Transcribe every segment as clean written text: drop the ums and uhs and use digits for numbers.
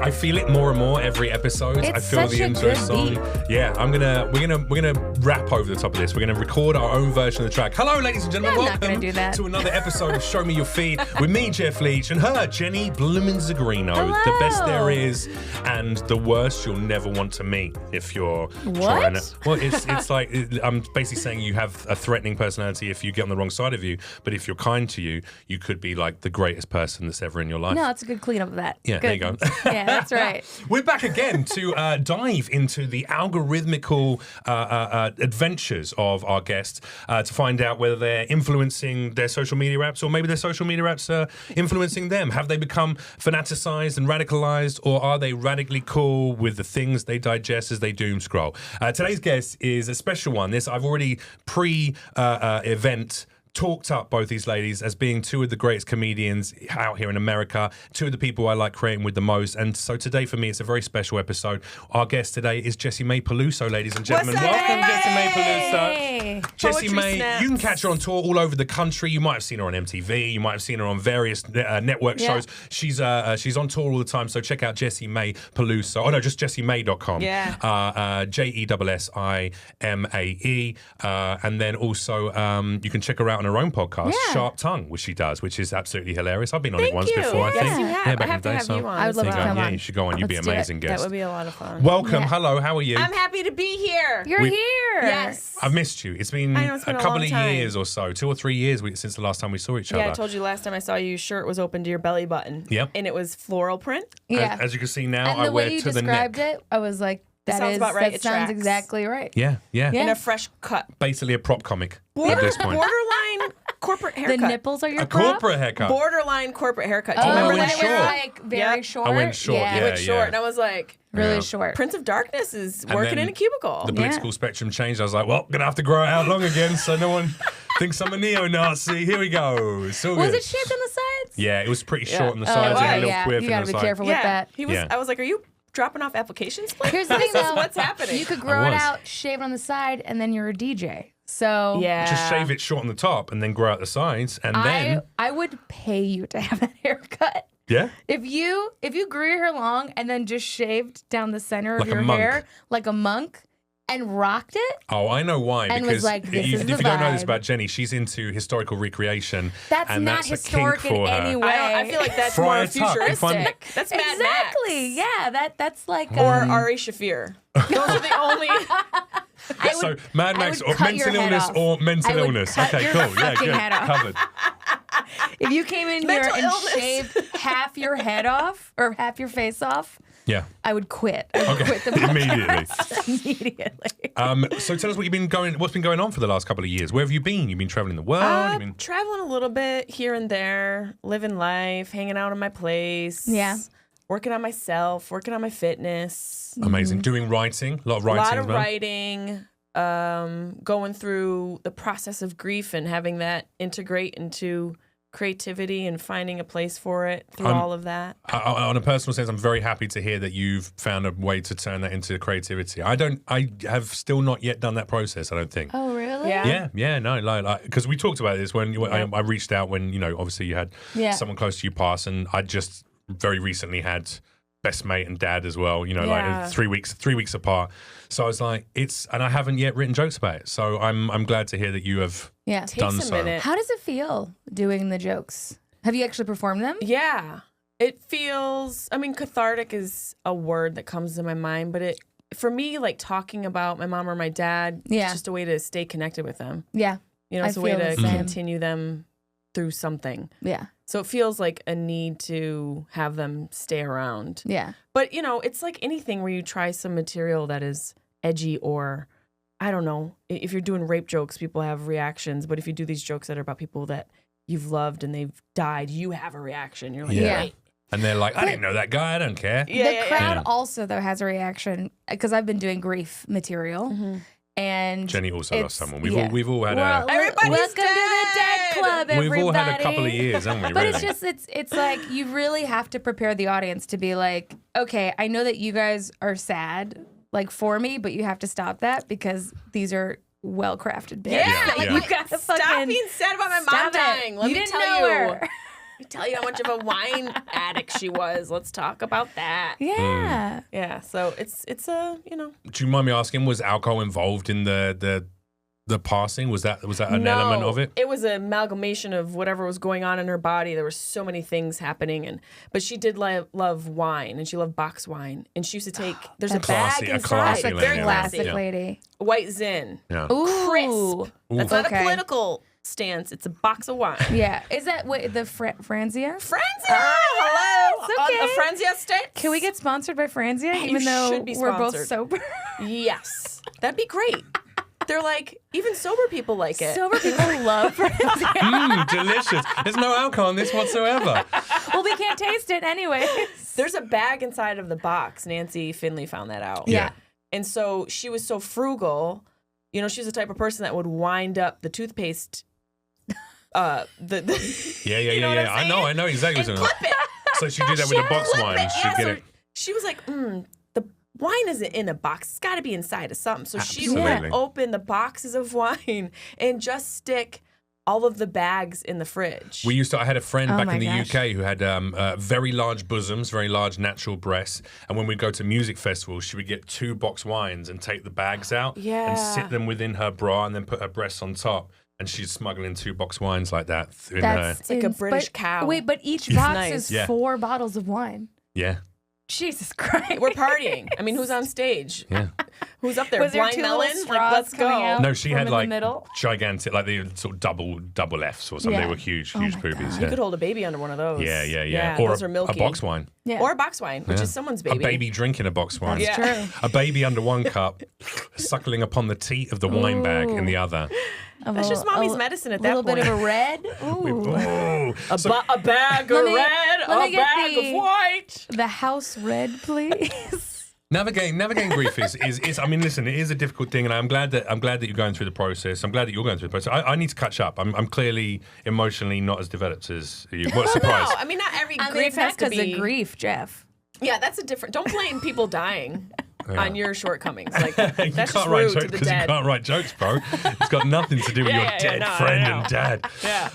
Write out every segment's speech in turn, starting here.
I feel it more and more every episode. It's I feel such the a intro good song. beat. Yeah, we're gonna rap over the top of this. We're gonna record our own version of the track. Hello, ladies and gentlemen. I'm not Welcome gonna do that. to another episode of Show Me Your Feet with me, Jeff Leach, and her, Jenny Blumenzagrino. Hello. The best there is, and the worst you'll never want to meet if you're trying to. Well, it's like I'm basically saying you have a threatening personality if you get on the wrong side of you, but if you're kind to you, you could be like the greatest person that's ever in your life. No, it's a good cleanup of that. Yeah, good. there you go. Yeah, that's right. We're back again to dive into the algorithmical adventures of our guests to find out whether they're influencing their social media apps or maybe their social media apps are influencing them. Have they become fanaticized and radicalized, or are they radically cool with the things they digest as they doom scroll? Today's guest is a special one. I've already pre-event talked up both these ladies as being two of the greatest comedians out here in America, two of the people I like creating with the most. And so today for me, it's a very special episode. Our guest today is Jessimae Peluso, ladies and gentlemen. What's up, Welcome, Jessimae Hey. Peluso. Jessimae, snaps. you can catch her on tour all over the country. You might have seen her on MTV. You might have seen her on various network shows. She's on tour all the time, so check out Jessimae Peluso. Oh no, just jessimae.com. Yeah. JESSIMAE. And then also you can check her out on her own podcast, Yeah. Sharp Tongue, which she does, which is absolutely hilarious. I've been on it Thank once you. before, I Yes, think. you have. Yeah, I back have in to the day. have So you on. I would love there to you go. come Yeah, on. you should go on. You'd be an Let's do it. amazing guest. That would be a lot of fun. Welcome. Yeah. Hello. How are you? I'm happy to be here. You're here. Yes. I've missed you. It's been, I know, it's been a a couple long of time. years or so, 2 or 3 years since the last time we saw each Yeah, other. I told you last time I saw you, your shirt was open to your belly button. Yep. And it was floral print. Yeah. As you can see now, And I the wear way you to the neck. described it, I was like, sounds that about right. That It sounds tracks. exactly right. Yeah. Yeah. In a fresh cut. Basically a prop comic at this point. Borderline corporate The haircut. nipples are your A prop? corporate haircut. Borderline corporate haircut. Do Oh, you remember I went that? when it short. was like very Yep. short. I went short, Yeah. It went short. yeah. And I was like, Really Yeah. short. Prince of Darkness is And working then in a cubicle. The political spectrum changed. I was like, well, gonna have to grow it out long again so no one thinks I'm a neo-Nazi. Here we go. It's all Was good. it shaved on the sides? Yeah, it was pretty Yeah. short on the Oh, sides. It had a little yeah. quiff You in gotta the be side. careful with that. He was. Yeah. I was like, are you dropping off application slips? Here's the thing, This is though. what's happening. You could I grow it was. out, shave it on the side, and then you're a DJ. So Yeah. Just shave it short on the top and then grow out the sides. And then, I would pay you to have that haircut. yeah. If you grew your hair long and then just shaved down the center of Like a your monk. hair like a monk and rocked it, Oh, I know why. And was Because like, this if is you the don't know this vibe. about Jenny, she's into historical recreation. that's and not that's a kink historic in for her. any way. I feel like that's Friar more Tuck, if I'm- futuristic. That's Mad exactly. Max. Yeah, that's like Or Ari Shafir. Those are the only. I So would- Mad I Max would or cut your mental head illness off. or mental I would illness. cut Okay, your cool. Yeah, fucking good. head off. Covered. if you came in here Mental and illness. shaved half your head off or half your face off, Yeah. I would quit. I would quit the Immediately. podcast immediately. So tell us what's been going on for the last couple of years. Where have you been? You've been traveling the world. You've been... Traveling a little bit here and there, living life, hanging out in my place. Yeah. Working on myself, working on my fitness. Amazing. Doing writing. A lot of A writing lot as of well. writing. Going through the process of grief and having that integrate into creativity and finding a place for it through all of that. On a personal sense, I'm very happy to hear that you've found a way to turn that into creativity. I have still not yet done that process, I don't think. Oh, really? Yeah. Yeah, no, like because we talked about this when I reached out when obviously you had Yeah. someone close to you pass, and I just very recently had best mate and dad as well. Yeah. Like 3 weeks apart. So I was like, and I haven't yet written jokes about it. So I'm glad to hear that you have. Yeah. Done Takes a so. minute. How does it feel doing the jokes? Have you actually performed them? Yeah. It feels, cathartic is a word that comes to my mind, but for me, like talking about my mom or my dad, Yeah. it's just a way to stay connected with them. Yeah. It's a way feel to the same. continue them through something. Yeah. So it feels like a need to have them stay around. Yeah. But, it's like anything where you try some material that is edgy or, I don't know, if you're doing rape jokes, people have reactions. But if you do these jokes that are about people that you've loved and they've died, you have a reaction. You're like, Yeah. wait. And they're like, I didn't know that guy. I don't care. The crowd Yeah. also, though, has a reaction because I've been doing grief material. Mm-hmm. And Jenny also lost someone. We've yeah. all had Well, Everybody's welcome to the Dead dead. Club, everybody. we've all had a couple of years, haven't we? But really? it's like you really have to prepare the audience to be like, okay, I know that you guys are sad, like for me, but you have to stop that because these are well-crafted bits. Yeah, Like yeah. you gotta Stop fucking being sad about my mom stop it. dying. Let You me didn't tell know you. her. me tell you how much of a wine addict she was. Let's talk about that. Yeah. Yeah, so it's a, Do you mind me asking, was alcohol involved in the passing? Was that an element of it? It was an amalgamation of whatever was going on in her body. There were so many things happening, but she did love wine, and she loved box wine, and she used to take. There's a Classy, bag a inside, classy like lady, very yeah. classy. Classic lady. White Zin, Yeah. Ooh. crisp. That's not Okay. a political stance. It's a box of wine. Yeah. Is that the Franzia? Franzia, hello. it's okay. On the Franzia state. Can we get sponsored by Franzia, even though should be we're both sponsored. sober? Yes, that'd be great. They're like, even sober people like it. Sober people love Franzia. Delicious. There's no alcohol in this whatsoever. Well, we can't taste it anyway. There's a bag inside of the box. Nancy Finley found that out. Yeah. And so she was so frugal. You know, she's the type of person that would wind up the toothpaste. Yeah. You know what I'm saying? I know exactly And what clip you're it. So she did that with the box Clip wine. it. She'd Yeah, get so it. she was like, the wine isn't in a box. It's got to be inside of something. So she would Absolutely. open the boxes of wine and just stick all of the bags in the fridge. I had a friend back my in the gosh. UK who had very large bosoms, very large natural breasts. And when we'd go to music festivals, she would get 2 box wines and take the bags out Yeah. and sit them within her bra and then put her breasts on top. And she's smuggling 2 box wines like that in her. That's like a British cow. Wait, but each box nice. is Yeah. 4 bottles of wine. Yeah. Jesus Christ. We're partying. I mean, who's on stage? Yeah. Who's up there? Was there Blind 2 little Melon? Like, straws let's go. coming out? No, she From had in the like middle? gigantic, like the sort of double Fs or something. Yeah. They were huge Oh my boobies. God. You Yeah. could hold a baby under one of those. Yeah. Or those are a milky. box wine. Yeah. Or a box wine, which Yeah. is someone's A baby. baby drinking a box wine. That's Yeah. true. A baby under one cup, suckling upon the teat of the wine bag in the other. That's just mommy's medicine at that little point. bit of a red. Ooh. Oh, A bag Let of me- red, let me a get bag the- of white. The house red, please. Navigating grief is I mean, listen, it is a difficult thing, and I'm glad that you're going through the process. I'm glad that you're going through the process. I need to catch up. I'm clearly emotionally not as developed as you. What a surprise! No, I mean, not every I mean, grief it's has not to because be. of grief, Jeff. Yeah, that's a different. Don't blame people dying on your shortcomings. Like You that's just can't write rude jokes to the because you dead. can't write jokes, bro. It's got nothing to do with your dead no, I friend know. and dad. Yeah.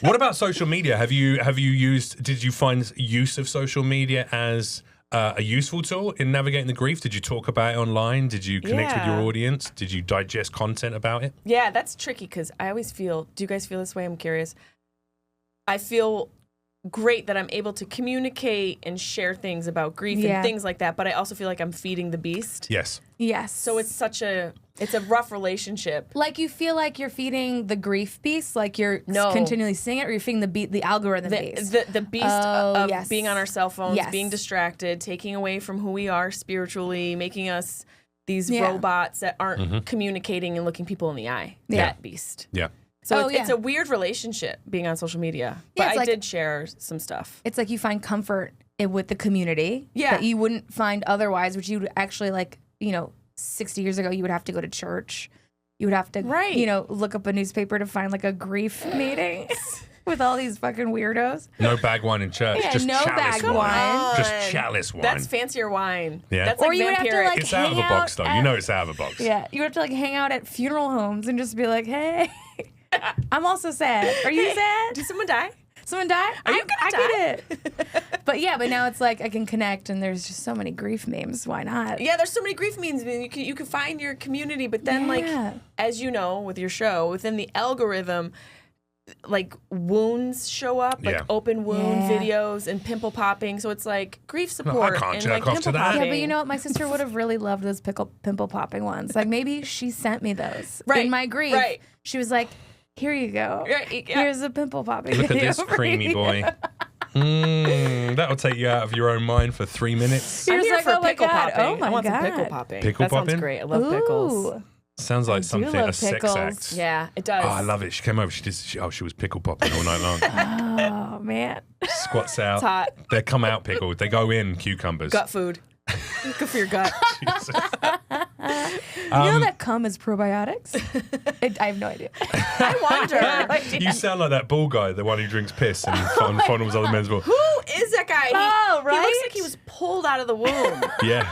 What about social media? Did you find use of social media as a useful tool in navigating the grief? Did you talk about it online? Did you connect with your Yeah. audience? Did you digest content about it? Yeah, that's tricky because I always feel. Do you guys feel this way? I'm curious. I feel great that I'm able to communicate and share things about grief Yeah. and things like that, but I also feel like I'm feeding the beast. Yes. Yes. So it's a rough relationship. like you feel like you're feeding the grief beast, like you're No. continually seeing it, or you're feeding the algorithm beast. The beast Oh, of yes. being on our cell phones, Yes. being distracted, taking away from who we are spiritually, making us these Yeah. robots that aren't communicating and looking people in the eye. Yeah. That beast. Yeah. So Oh, it's yeah. a weird relationship being on social media. Yeah, But it's I like- did share some stuff. It's like you find comfort with the community Yeah. that you wouldn't find otherwise, which you would actually 60 years ago, you would have to go to church. You would have to, Right. look up a newspaper to find like a grief meeting with all these fucking weirdos. No bag wine in church. Yeah, just no chalice bag wine. wine. Just chalice wine. That's fancier wine. Yeah. That's Or like you would have to, vampiric. like, It's out of the hang box, out though. at- You know it's out of the box. Yeah, you would have to hang out at funeral homes and just be like, hey, I'm also sad. Are you sad? Did someone die? Someone died? Are you I gonna get it. But now it's like I can connect, and there's just so many grief memes. Why not? Yeah, there's so many grief memes. I mean, you can find your community, but then Yeah. as you know, with your show, within the algorithm, like wounds show up, like Yeah. open wound Yeah. videos and pimple popping. So it's like grief support can't and jerk like off to pimple that. popping. Yeah, but you know what? My sister would have really loved those pimple popping ones. Like maybe she sent me those Right, in my grief. right. She was like, "Here you go. Right, yeah. Here's a pimple popping." Look at video this for creamy you." boy. That'll take you out of your own mind for 3 minutes. I'm You're just here like, for "Oh my pickle God, popping. oh my I want some God." pickle popping. Pickle that popping? sounds great. I love pickles. Ooh. Sounds like do something, love a sex pickles. act. Yeah, it does. Oh, I love it. She came over. She was pickle popping all night long. Oh man. Squats out. It's hot. They come out pickled. They go in cucumbers. Gut food. Good for your gut. Jesus. You know that cum is probiotics? I have no idea. I wonder. You sound like that ball guy, the one who drinks piss and fondles other men's balls. Who is that guy? Oh, He looks right? like he was pulled out of the womb. Yeah.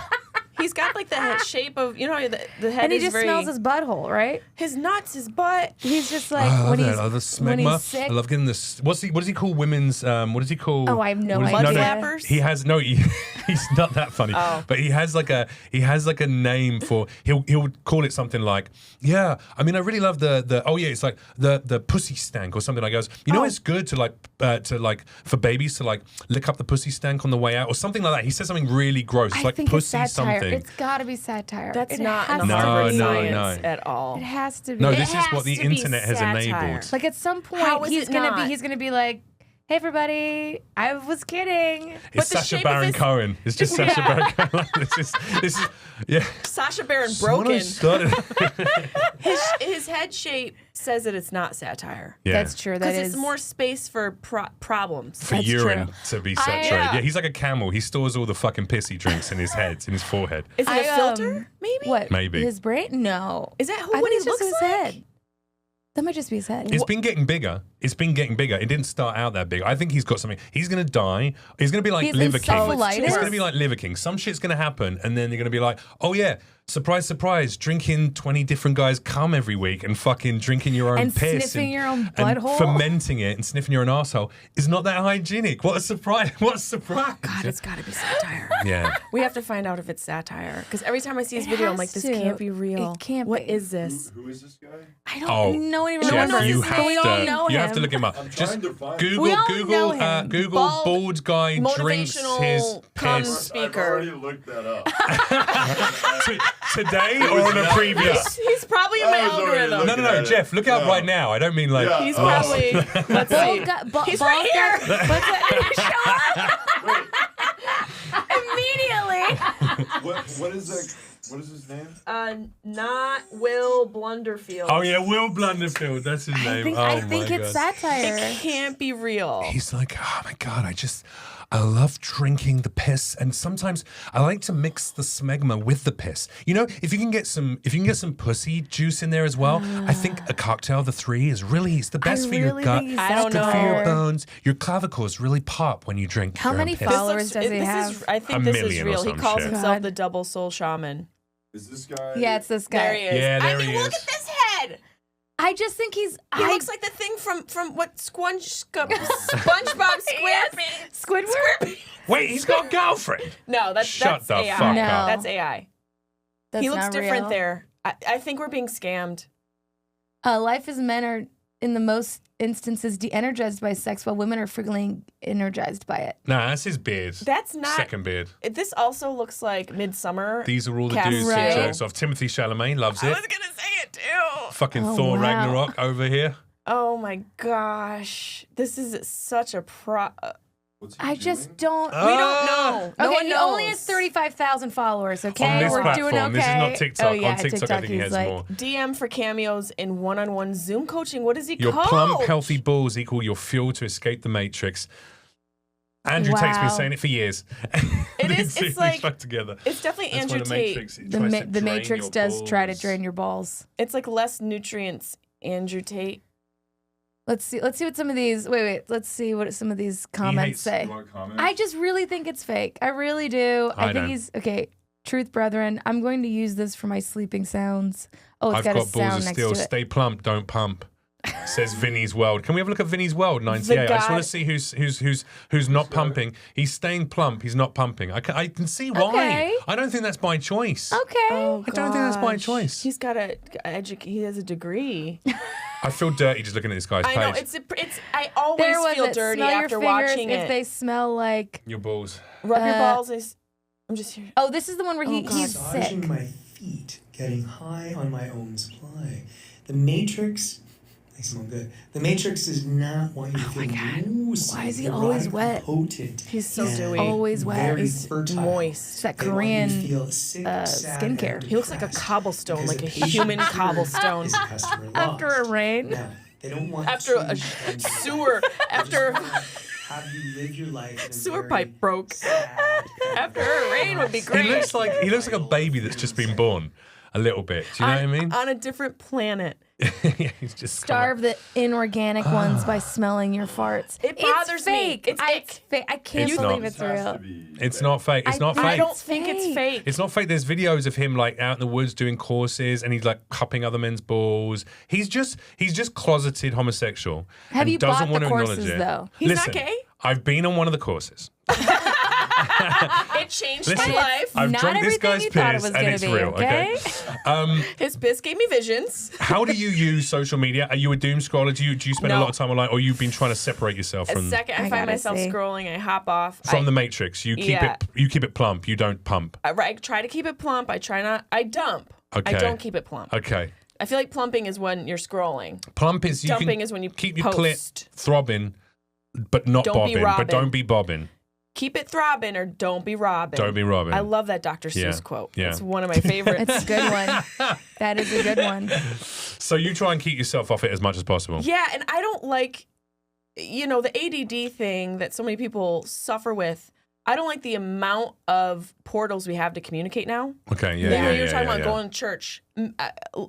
He He's got like the head shape of, the head And he is just very... smells his butthole, right? his nuts, his butt. He's just like I love when that. he's I love the when smegma. he's sick. I love getting this. What does he call women's? What does he call? Oh, I have no what is- idea. Mud flappers? He has no. He's not that funny. But he has like a name for. He'll call it something like, yeah. I mean, I really love the. Oh yeah, it's like the pussy stank or something. Like goes. It's good to for babies to like lick up the pussy stank on the way out or something like that. He says something really gross. It's I like think pussy it's satire. something. It's got to be satire. That's It not has in the to Harvard be. science no. at all. It has to be. No, It this is has what the to be internet has satire. enabled. Like at some point, How is he's it gonna not? be like, "Hey everybody, I was kidding." It's But the Sacha shape of Baron his- Cohen. It's just Sacha Baron Cohen. This is yeah. Sacha Baron When I Broken. started- His head shape says that it's not satire. yeah. That's true. That Because is it's more space for problems. For That's urine true. to be saturated. yeah. Yeah, he's like a camel. He stores all the fucking piss he drinks in his head, in his forehead. Is it a I, filter? Maybe? What? Maybe. His brain? No. Is that I what think he it's just looks his like? head. That might just be his head. It's been getting bigger. It didn't start out that big. I think he's got something. He's going to die. He's going to be like He's Liver King. encephalitis? It's going to be like Liver King. Some shit's going to happen, and then you're going to be like, oh yeah, surprise, surprise, drinking 20 different guys cum every week and fucking drinking your own And piss. sniffing your own and butthole? fermenting it and sniffing your own asshole is not that hygienic. What a surprise. What a surprise. God, it's got to be satire. Yeah. We have to find out if it's satire. Because every time I see his video, I'm like, has this to. can't be real. It can't What be. is this? Who is this guy? I don't Oh, know anyone. Jeff, remembers you his have name. We all to. know You have to him. look him up. I'm Just trying to find Google, We all Google, know him. Google. Bald guy drinks Motivational his cum piss speaker. I've already looked that up. today or on a previous. He's probably in my I was already algorithm. looking No, at it. Jeff, look out No. right now. I don't mean like. Yeah. He's Oh. probably. Let's see. He's Bald right here. guy- What's that? Immediately. What is that? What is his name? Not Will Blunderfield. Oh yeah, Will Blunderfield. That's his name. I Oh think my it's God. satire. It can't be real. He's like, oh my God, I love drinking the piss, and sometimes I like to mix the smegma with the piss. If you can get some pussy juice in there as well, I think a cocktail of the three is it's the best for your really gut. think he's I don't It's good for your know. bones. Your clavicles really pop when you drink. How your many own piss. followers does he have? I think A this is million or real. He some calls shit. himself God. the double soul shaman. Is this guy? Yeah, it's this guy. There he is. Yeah, there I mean, he look is. at this head. I just think he's. He looks like the thing from what SpongeBob SquarePants. Squidward. Wait, he's got a girlfriend. No, that's Shut the AI. fuck No. up. That's AI. That's He looks not different real. there. I think we're being scammed. Life as men are, in the most instances, de-energized by sex, while women are frequently energized by it. Nah, that's his beard. That's not. Second beard. This also looks like Midsummer. These are all the Cast dudes Right. that jokes off. Timothy Chalamet loves I it. was gonna say it too. Fucking Oh, Thor wow. Ragnarok over here. Oh my gosh, this is such a What's he I just doing? don't. We don't know. No Okay, one he knows. only has 35,000 followers. Okay, On this we're platform. doing okay. This is not TikTok. Oh, yeah, On TikTok, I think he he's has like, more. DM for cameos in one-on-one Zoom coaching. What does he Your coach? plump, healthy balls equal your fuel to escape the matrix. Andrew Tate's been Wow. saying it for years. It is- it's like- stuck together. It's definitely That's why Andrew the Tate. Matrix The, tries ma- to the drain Matrix your does try to balls. drain your balls. It's like less nutrients. Andrew Tate. Let's see what some of these. Wait. Let's see what some of these comments hates- say. You want to comment? I just really think it's fake. I really do. I I think don't. he's okay. Truth, brethren, I'm going to use this for my sleeping sounds. Oh, it's I've got a got balls sound of next steel. to it. Stay plump, don't pump. Says Vinny's World. Can we have a look at Vinny's World? 98. I just guy- want to see who's not pumping. He's staying plump. He's not pumping. I can see why. Okay. I don't think that's by choice. Okay. Oh, I don't think that's by gosh. choice. He's got he has a degree. I feel dirty just looking at this guy's I page. know it's. I always There was feel it. dirty Smell your after fingers watching if it. they smell like. Your balls. Rub your uh, balls. I'm just here. Oh, this is the one where Oh, God. he's sick. Massaging my feet, getting high on my own supply. The Matrix, they smell good. The Matrix does not want you to feel woozy, Why is he always erotic, wet? potent, He's so and dewy. Always wet. Very He's fertile. moist. It's that They want you to Korean feel sick, sad, skincare. and He looks like a depressed cobblestone, because like a patient human here cobblestone. is a customer After lost. a rain. Now, they don't want After to a and sewer, they just after want to have you live your life in a sewer very pipe broke. sad, After a rain would be He great. looks like a baby that's just been born. a little bit. Do you know what I mean? On a different planet. Yeah, he's just Starve the inorganic ones by smelling your farts. It bothers me. It's fake. I can't It's believe not. it's real. It's not fake. It's not fake. I don't think it's fake. It's not fake. There's videos of him like out in the woods doing courses, and he's like cupping other men's balls. He's just closeted homosexual. Have and you doesn't bought want the to acknowledge courses, it. though? He's not Listen, gay? I've been on one of the courses. It changed Listen, my life. I've Not drunk this everything guy's you thought it piss, was and gonna it's be, real. okay? His piss gave me visions. How do you use social media? Are you a doom scroller? Do you spend a No. lot of time online, or you've been trying to separate yourself The from second I find gotta myself see. scrolling, I hop off. the Matrix? You keep Yeah. you keep it plump. You don't pump. I try to keep it plump. I dump. Okay. I don't keep it plump. Okay. I feel like plumping is when you're scrolling. Plump is you Dumping can is when you keep your clit post. throbbing, but not Don't be bobbing. But robbing. don't be bobbing. Keep it throbbing or don't be robbing. Don't be robbing. I love that Dr. Seuss Yeah. quote. Yeah. It's one of my favorites. It's a good one. That is a good one. So you try and keep yourself off it as much as possible. Yeah, and I don't like, the ADD thing that so many people suffer with. I don't like the amount of portals we have to communicate now. Okay. Yeah. Like Yeah. when you were yeah, talking yeah, about yeah. going to church,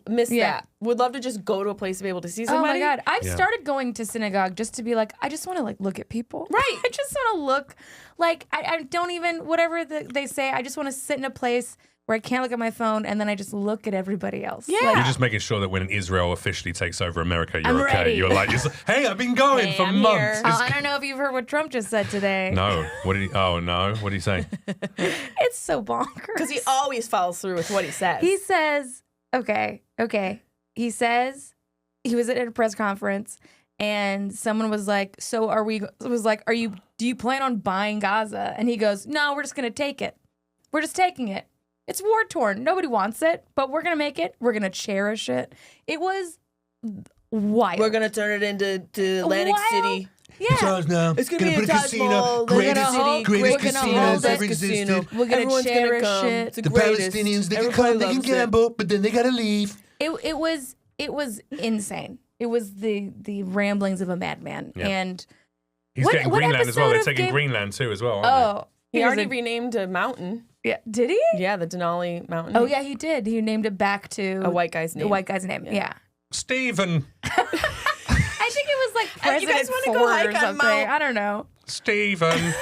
miss Yeah. that. Would love to just go to a place to be able to see Oh somebody. my God. I've Yeah. started going to synagogue just to be like, I just want to like look at people. Right. I just want to look like I don't even, whatever they say, I just want to sit in a place where I can't look at my phone and then I just look at everybody else. Yeah. Like, You're just making sure that when Israel officially takes over America, you're I'm okay. ready. You're like, hey, I've been going Hey, for I'm months. here. It's- I don't know if you've heard what Trump just said today. No. What did he? Oh no. What did he say? It's so bonkers. Because he always follows through with what he says. He says, okay. He says he was at a press conference and someone was like, do you plan on buying Gaza? And he goes, no, we're just going to take it. We're just taking it. It's war torn. Nobody wants it, but we're going to make it. We're going to cherish it. It was wild. We're going to turn it into Atlantic Wild. City. Yeah. now. It's gonna be a Taj Mahal. We're gonna hold- greatest we're gonna casinos hold it. ever existed. We're going to Everyone's cherish come. it. It's the The greatest. Palestinians, they can Everybody come, they can loves it. gamble, but then they gotta leave. It was insane. It was the ramblings of a madman. Yeah. And He's What- getting what Greenland as well. They're episode of taking Game- Greenland too as well. Aren't oh, He was already a- renamed a mountain. yeah, did he? Yeah, the Denali Mountain. Oh yeah, he did. He named it back to A white guy's the name. white guy's name. Yeah. they? Stephen. I think it was like Hey, you guys President wanna go Ford hike or on something. Mount- I don't know. Stephen.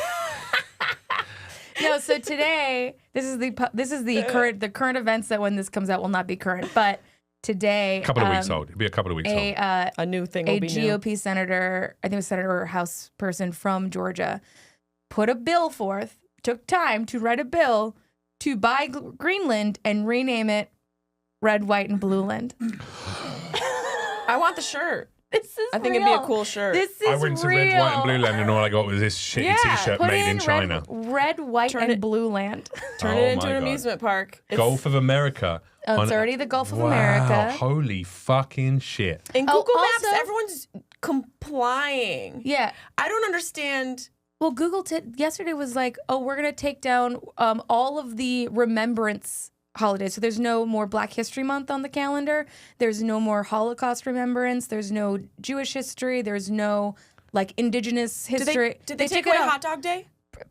No, so today this is the current events that when this comes out will not be current, but today A couple of weeks old. It'll be a couple of weeks old. A new thing will a be new. GOP senator, I think it was senator or House person from Georgia, put a bill forth, took time to write a bill to buy Greenland and rename it Red, White, and Blue Land. I want the shirt. This is I think it'd be a cool shirt. This is I went to real. Red, White, and Blue Land, and all I got was this shitty Yeah, T-shirt Put made in China. Red, White, Turn and it- Blue Land. Turn Oh it into my an God. amusement park. It's- Gulf of America. Oh, it's already the Gulf of Wow, America. holy fucking shit. In Oh, Google Maps, also- everyone's complying. Yeah. I don't understand. Well, Google yesterday was like, oh, we're going to take down all of the remembrance holidays. So there's no more Black History Month on the calendar. There's no more Holocaust remembrance. There's no Jewish history. There's no like indigenous history. Did they take took away it out. Hot Dog Day?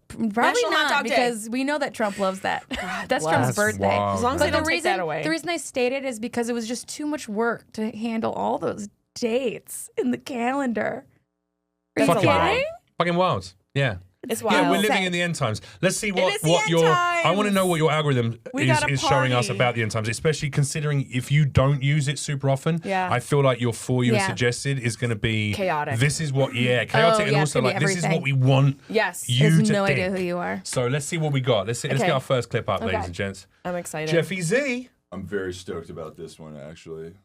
Probably National Hot not, Dog Day. because we know that Trump loves that. That's bless. Trump's birthday. wild, As long as man. they don't take that away. The reason I stated is because it was just too much work to handle all those dates in the calendar. Are you Fucking wild. kidding? Fucking wild. Yeah. It's wild. Yeah, we're living in the end times. Let's see is the what end your. times. I want to know what your algorithm We got a is showing us party. about the end times, especially considering if you don't use it super often. Yeah. I feel like your for you Yeah. suggested is going to be Chaotic. This is what, chaotic, Oh, and yeah, also it's gonna like be this is what everything. we want Yes. you Has to no think. idea who you are. So let's see what we got. Let's Okay. get our first clip up, Okay. ladies and gents. I'm excited. Jeffy Z. I'm very stoked about this one, actually.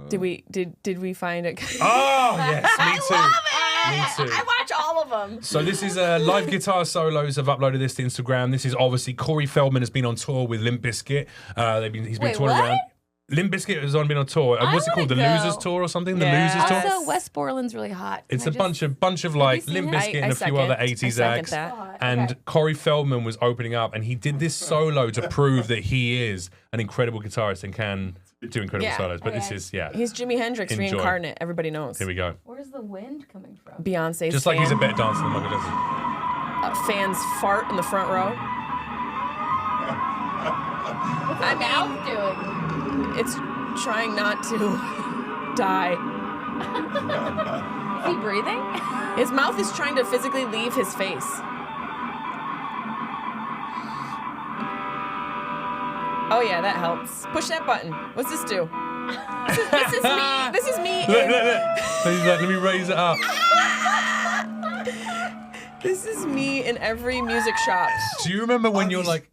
Did we find it? Oh yes, me too. love Me too. I watch all of them. So this is live guitar solos. I've uploaded this to Instagram. This is obviously Corey Feldman has been on tour with Limp Bizkit. He's been Wait, touring what? around. Limp Bizkit has been on tour. I What's it called? The wanna go. Losers Tour or something? Yeah. The Losers Tour. Also, West Borland's really hot. It's Can a I just- bunch of like seen Limp it? Bizkit I and a few other 80s second acts. that. Hot. And Okay. Corey Feldman was opening up, and he did this solo to prove that he is an incredible guitarist and can do incredible Yeah. solos. But this Okay. is He's Jimi Hendrix Enjoy. reincarnate. Everybody knows. Here we go. Where's the wind coming from? Beyonce's Just like he's a fan. better dancer than Michael Jackson. Fans fart in the front row. I mouth doing? It's trying not to die. Is he breathing? His mouth is trying to physically leave his face. Oh yeah, that helps. Push that button. What's this do? This is me. This is me. He's like, let me raise it up. This is me in every music shop. Do you remember when you're like,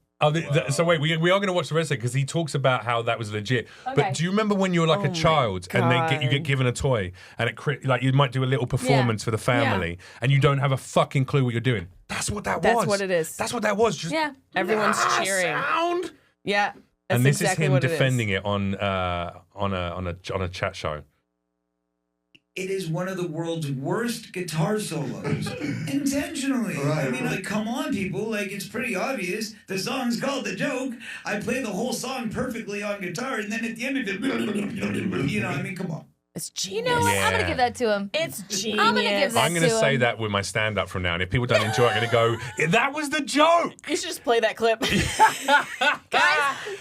so wait, we are going to watch the rest of it because he talks about how that was legit. Okay. But do you remember when you were like a child and you get given a toy and like you might do a little performance for the family and you don't have a fucking clue what you're doing? That's what that was. That's what it is. That's what that was. Just Everyone's cheering. Sound. Yeah. That's And this exactly is him what defending it on a chat show. It is one of the world's worst guitar solos. Intentionally. Right, I mean, like, come on, people. Like, it's pretty obvious. The song's called The Joke. I play the whole song perfectly on guitar, and then at the end of it, you know, I mean, come on. It's You genius. know what? Yeah. I'm gonna give that to him. It's genius. I'm gonna give that I'm going to to say him. that with my stand-up from now on. If people don't enjoy it, I'm going to go, that was the joke. You should just play that clip. Guys,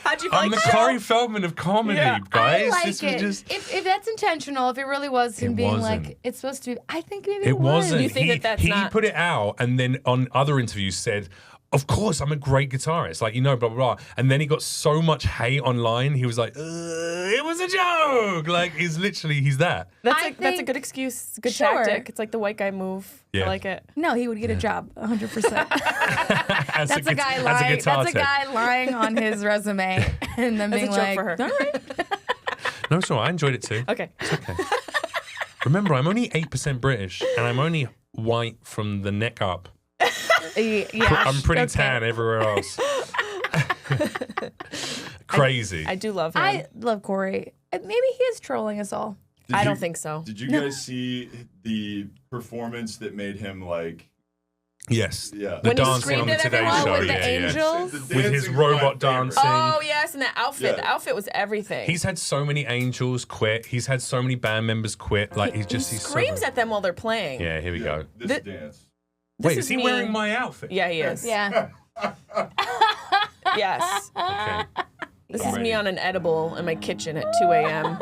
how'd you I'm like the the show? Corey Feldman of comedy, Yeah. guys. I like this it. was just... If that's intentional, if it really was him It being wasn't. like, it's supposed to be, I think maybe It wasn't. You think that's he not- put it out and then on other interviews said, of course, I'm a great guitarist. Like, blah, blah, blah. And then he got so much hate online. He was like, it was a joke. Like, he's that. That's I a think- good excuse. It's a good Sure. tactic. It's like the white guy move. Yeah. I like it. No, he would get a job, 100%. As That's a guy lying. That's a guy lying on his resume, and then That's being a joke like, for her. "All right." No, it's all right. I enjoyed it too. Okay. Okay. Remember, I'm only 8% British and I'm only white from the neck up. Yeah, I'm pretty okay. tan everywhere else. Crazy. I do love him. I love Corey. Maybe he is trolling us all. I don't think so. Did you guys see the performance that made him like? Yes. Yeah. The When he dancing on screamed the at Today everyone Show. with the yeah, angels? The With his dancing robot was my favorite. dancing. Oh yes, and that outfit. Yeah. The outfit was everything. He's had so many angels quit. He's had so many band members quit. Like he's he screams at them while they're playing. Yeah, here we Yeah, go. this The- dance. Wait, is is he me. wearing my outfit? Yeah, he is. Yeah. Yes. Okay. This I'm is me ready. on an edible in my kitchen at 2 a.m.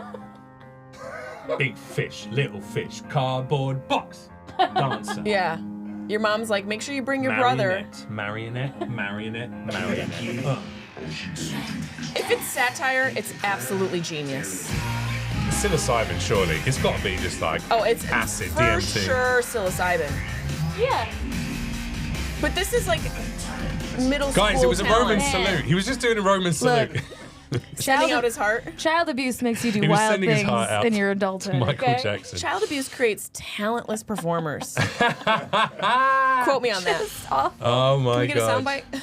Big fish, little fish, cardboard box, dancer. Yeah. Your mom's like, make sure you bring your brother. Marionette. If it's satire, it's absolutely genius. Psilocybin, surely. It's got to be just like Oh, it's acid, for DMT. sure psilocybin. Yeah. But this is like middle school Guys, it was a talent. Roman salute. He was just doing a Roman salute. Sending out his heart. Child abuse makes you do He was wild sending his things heart out in your adulthood. Michael okay? Jackson. Child abuse creates talentless performers. Quote me on that. Oh my Can we get a god. soundbite?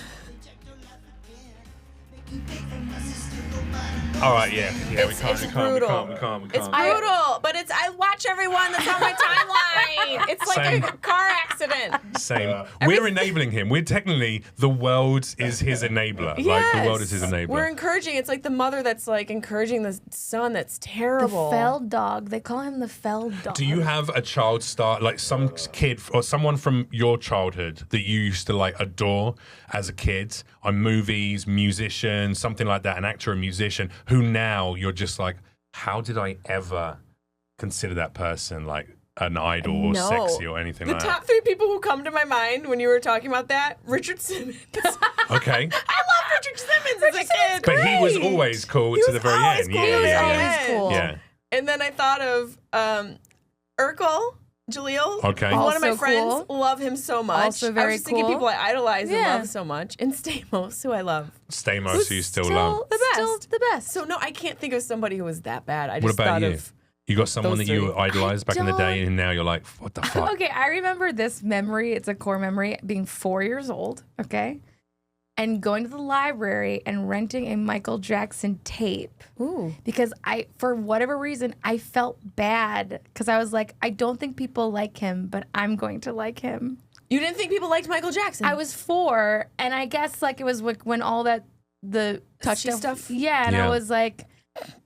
All right, yeah, we It's can't. brutal. It's brutal, but it's I watch everyone that's on my timeline. It's like Same. a car accident. Same. We're enabling him. We're technically the world is his enabler. Like the world is his enabler. We're encouraging. It's like the mother that's like encouraging the son that's The terrible. fell dog. They call him the fell dog. Do you have a child star, like some kid or someone from your childhood that you used to like adore as a kid on movies, musician, something like that, an actor or musician who now you're just like, how did I ever consider that person like an idol or No. sexy or anything The like top 3 people who come to my mind when you were talking about that, Richard Simmons. that? Okay. I love Richard Simmons as a kid. But he was Great. always cool He to was the very always end. cool. Yeah, He was yeah, always yeah. cool. Yeah. And then I thought of Urkel Jaleel. Okay. One of my Also friends cool. love him so much. Also I very was just thinking cool. people I idolize and Yeah. love so much. And Stamos, who I love. Stamos, who you still love. the best. Still the best. So no, I can't think of somebody who was that bad. I What just about thought you? of You got someone those that you three. idolized back in the day, don't- and now you're like, what the fuck? Okay, I remember this memory. It's a core memory, being 4 years old, okay? And going to the library and renting a Michael Jackson tape. Ooh. Because for whatever reason, I felt bad. Because I was like, I don't think people like him, but I'm going to like him. You didn't think people liked Michael Jackson? I was 4, and I guess like it was when all that, the Touchy stuff. stuff? Yeah, and Yeah. I was like,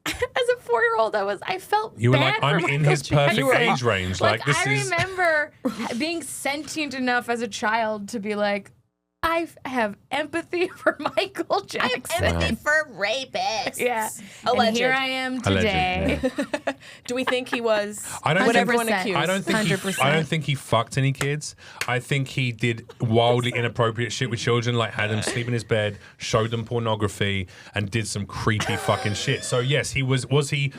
as a 4-year-old, I felt You were bad like, for I'm in Michael his perfect Jackson. age range. Like, this I is. remember being sentient enough as a child to be like, I have empathy for Michael Jackson. Empathy for rapists. Yeah. Alleged. And here I am today. Do we think he was I don't what think- everyone 100%. accused? I don't think 100%. I don't think he fucked any kids. I think he did wildly inappropriate shit with children, like had them sleep in his bed, showed them pornography, and did some creepy fucking shit. So yes, he was he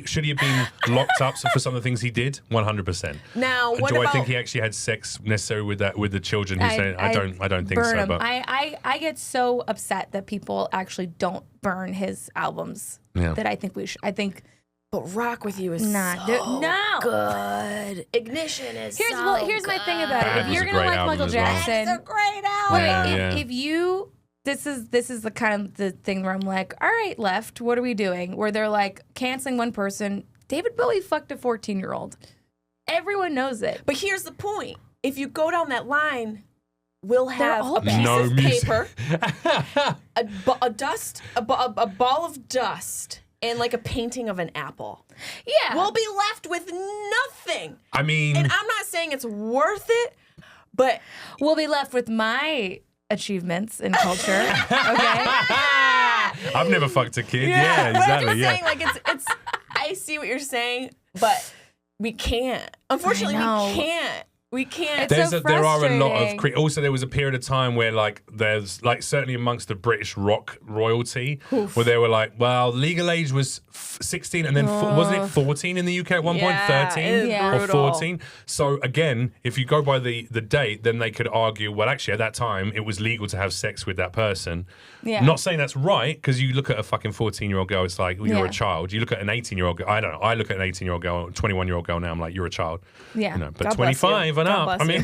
should he have been locked up for some of the things he did? 100%. Now, what Do I about- think he actually had sex necessary with the children? Who said I don't think burn so. him. But I get so upset that people actually don't burn his albums. Yeah. That I think we should. I think But Rock With You is Nah, so no. good. Ignition is here's so here's my thing about Bad it. If was you're a gonna great like album Michael as well. Jackson, It's a great album. Yeah. if you this is the kind of the thing where I'm like, all right, left, what are we doing? Where they're like canceling one person. David Bowie fucked a 14-year-old. Everyone knows it. But here's the point. If you go down that line, we'll have all a piece No of music. paper, a ball of dust, and like a painting of an apple. Yeah. We'll be left with nothing. I mean, And I'm not saying it's worth it, but we'll be left with my achievements in culture. Okay. I've never fucked a kid. Yeah, but I'm exactly. just saying, like, it's. I see what you're saying, but we can't. Unfortunately, we know. can't. We can't. It's so There are a lot of frustrating. also there was a period of time where like there's like certainly amongst the British rock royalty where they were like, well, legal age was 16 and then wasn't it 14 in the UK at one Yeah, point, 13 it is Yeah. or brutal. 14. So again, if you go by the date, then they could argue, well, actually at that time it was legal to have sex with that person. Yeah. Not saying that's right, because you look at a fucking 14-year-old girl, it's like, well, you're Yeah. a child. You look at an 18-year-old girl, I don't know. I look at an 18-year-old girl, 21-year-old girl now, I'm like, you're a child. Yeah. You know, but God bless 25 you. and God up. I bless mean,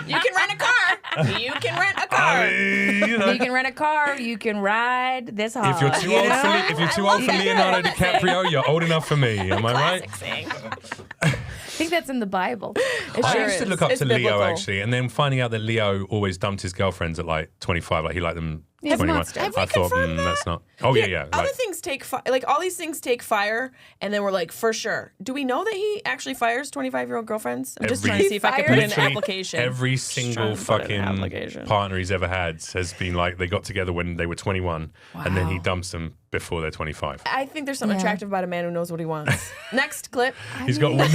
You can rent a car. You can rent a car. I mean, you know. You can rent a car. You can ride this hard. If you're too you old know? for if you're too old for Leonardo DiCaprio, you're old enough for me. Am I right? Classic saying. I think that's in the Bible. It I sure used to is. look up It's to Leo biblical. actually, and then finding out that Leo always dumped his girlfriends at like 25, like he liked them He's 21. monster. Have we I thought confirmed that? that's not. Oh yeah. Other Like, things take like all these things take fire, and then we're like, for sure. Do we know that he actually fires 25-year-old girlfriends? I'm just Every- trying to see if I can put in an literally application. every Just trying single to put in an fucking application. partner he's ever had has been like they got together when they were 21, and then he dumps them before they're 25. I think there's something Yeah. attractive about a man who knows what he wants. Next clip. He's got one.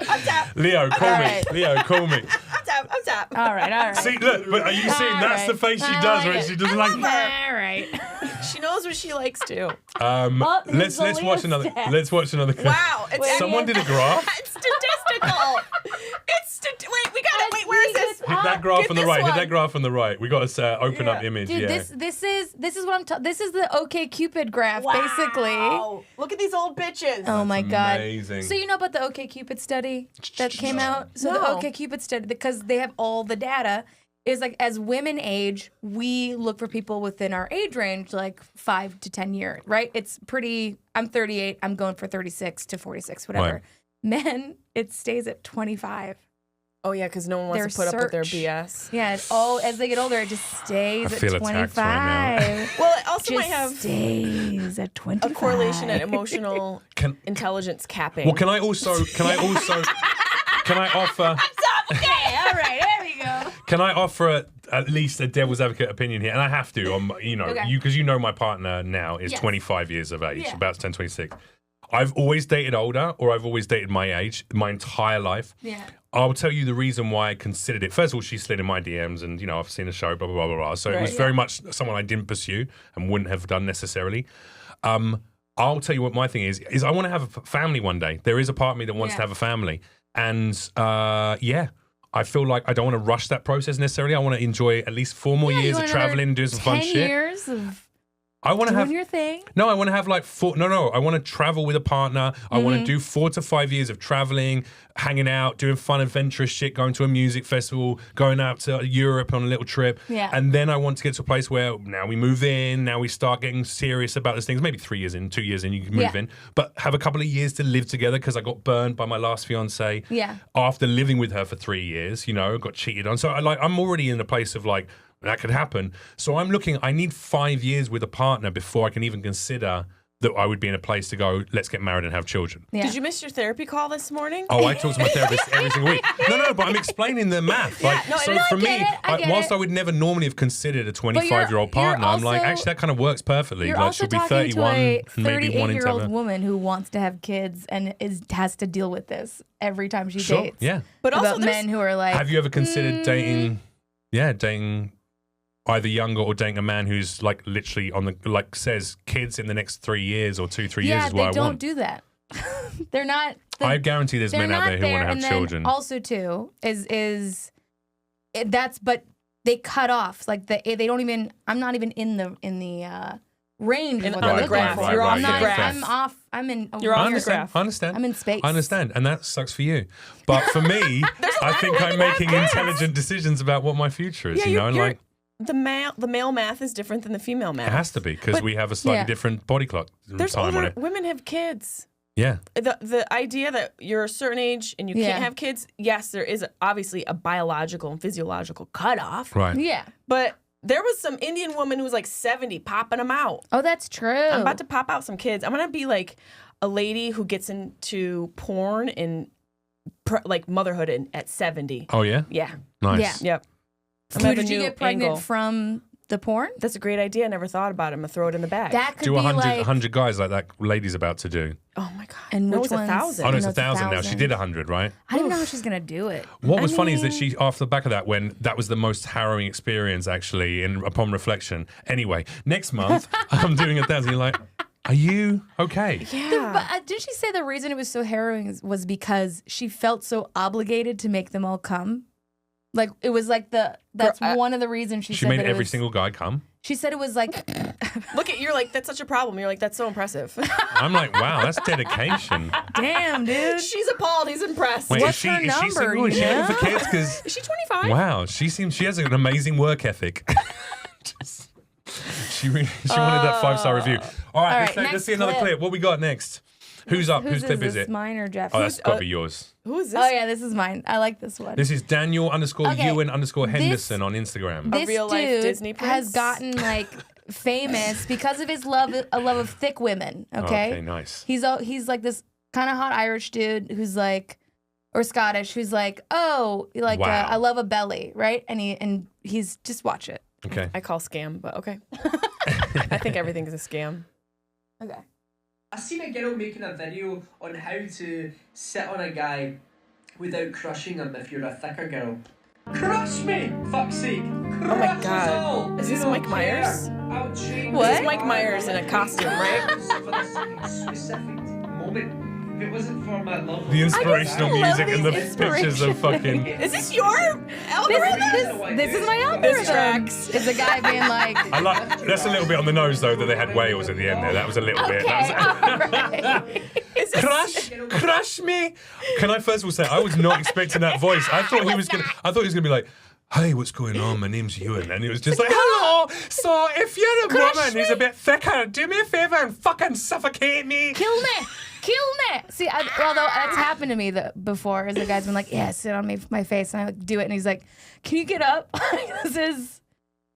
Up top. Leo, call All me. right. Leo, call me. Up top. Up top. All right. All right. See, look, but are you seeing? That's the face she I does, like right? it. She doesn't like. All right. She knows what she likes to. Well, Let's here's the watch Leo another. stat. Let's watch another. Wow. It's Someone did a graph. It's statistical. Wait, we got it. Wait, where is this? Hit that graph Get on the this right. Hit one. that graph on the right. We got to open up Yeah. image. Dude, yeah. this is what I'm talking. This is the OK Cupid graph, Wow. basically. Look at these old bitches. Oh my god! amazing. So you know about the OK Cupid study that came out? So No. the OK Cupid study, because they have all the data, is like as women age, we look for people within our age range, like 5 to 10 years, right? It's pretty. I'm 38. I'm going for 36 to 46, whatever. Right. Men, it stays at 25. Oh yeah, because no one wants Their to put up with their search. BS. Yeah, it's all as they get older, it just stays I at feel attacked 25. right Well, it also Just might have stays at 25. a correlation at emotional Can, intelligence capping. well, can I offer? Okay, all right, there we go. Can I offer at least a devil's advocate opinion here? And I have to, Okay. because you know my partner now is Yes. 25 years of age, Yeah. about to turn 26. I've always dated older, or I've always dated my age, my entire life. Yeah. I'll tell you the reason why I considered it. First of all, she slid in my DMs, and I've seen the show, blah blah blah blah blah. So it was Right. very much someone I didn't pursue and wouldn't have done necessarily. I'll tell you what my thing is I want to have a family one day. There is a part of me that wants Yeah. to have a family, and I feel like I don't want to rush that process necessarily. I want to enjoy at least 4 more Yeah, you years want of another traveling, doing some fun 10 shit. years of I want to doing have your thing. no, I want to have like 4. No, I want to travel with a partner. I want to do 4 to 5 years of traveling, hanging out, doing fun, adventurous shit, going to a music festival, going out to Europe on a little trip. Yeah. And then I want to get to a place where now we move in, now we start getting serious about these things. Maybe 3 years in, 2 years in, you can move Yeah. in, but have a couple of years to live together because I got burned by my last fiance. Yeah. After living with her for 3 years, got cheated on. So I'm already in a place of like, that could happen. So I need 5 years with a partner before I can even consider that I would be in a place to go, let's get married and have children. Yeah. Did you miss your therapy call this morning? Oh, I talk to my therapist every single week. No, but I'm explaining the math. Like, no, so no, for I me, get it, I get whilst it. I would never normally have considered a 25-year-old you're partner, I'm like, also- actually, that kind of works perfectly. You're Like, also she'll be talking 31, to a maybe wanting to have 38-year-old a... woman who wants to have kids and has to deal with this every time she Sure, dates. yeah. But also About men who are like, Have you ever considered dating either younger or dating a man who's like literally on the, like says kids in the next 3 years or 2-3 years is what they I don't want. do that. They're not. I guarantee there's they're men out not there who want to have and children. Then also too but they cut off like they don't even. I'm not even in the range of what on they're the looking graph. for. You're off I'm the not. graph. I'm off. I'm in. You're I off your understand. graph. I understand. I'm in space. I understand, and that sucks for you. But for me, I think I'm making intelligent decisions about what my future is. Yeah, you know, you're- like the male math is different than the female math. it has to be because But- we have a slightly Yeah. different body clock There's time on older it. women have kids. Yeah, The idea that you're a certain age and you Yeah. can't have kids, yes, there is obviously a biological and physiological cutoff. right. Yeah. But there was some Indian woman who was like 70 popping them out. Oh, that's true. I'm about to pop out some kids. I'm gonna be like a lady who gets into porn and like motherhood at 70. Oh yeah, Yeah. nice. Yeah. Yep. I'm Dude, having did a you new get pregnant angle. from the porn? That's a great idea. I never thought about it. I'm gonna throw it in the bag. That could Do be 100, like. 100 guys like that lady's about to do. Oh my god. And no, which it's 1,000. Oh, no, it's No, 1,000 now. She did 100, right? I don't know how she's gonna do it. What was funny is that she, after the back of that, when that was the most harrowing experience, actually, upon reflection. Anyway, next month, I'm doing 1,000. You're like, are you okay? Yeah. But did she say the reason it was so harrowing was because she felt so obligated to make them all come? Like it was like that's one of the reasons she She said made that it every was, single guy come. She said it was like Look at you're like that's such a problem. You're like that's so impressive. I'm like, wow, that's dedication. damn, dude. She's appalled. He's impressed. Wait, What's is she, her is she number, single? Is you she looking know? for kids? Because Is she 25? wow, she has an amazing work ethic. She wanted that 5-star review. All right, let's next see another clip. clip. What we got next? Who's up? Whose clip is this? it? Mine or Jeff? Oh, that's got to be yours. Who is this? Oh yeah, this is mine. I like this one. This is Daniel _ Okay, Ewan _ Henderson this- on Instagram. This real-life dude Disney prince? has gotten like famous because of his love of thick women. Okay, Okay, nice. He's like this kind of hot Irish dude who's like, or Scottish, who's like, oh, like Wow. I love a belly, right? And he's just watch it. Okay. I call scam, but okay. I think everything is a scam. Okay. I seen a girl making a video on how to sit on a guy without crushing him if you're a thicker girl. Crush me, fuck's sake! Oh my Crush us God. all. Is You this don't Mike Myers? care. I'll change This is your Mike Myers in a costume, right? For this specific moment. If it wasn't for my love. The inspirational love music and the these pictures of fucking. Is this your algorithm? This is my algorithm. This tracks. It's a guy being like, I like. That's a little bit on the nose though that they had whales at the end there. That was a little bit. okay, That all right. was, crush me. Can I first of all say I was not expecting that voice. I thought he was gonna be like, hey, what's going on? My name's Ewan. And it was just like, hello. So if you're a woman who's a bit thicker, do me a favor and fucking suffocate me. Kill me. See, although that's happened to me before, is the guy's been like, yeah, sit on my face, and I like do it, and he's like, can you get up? This is,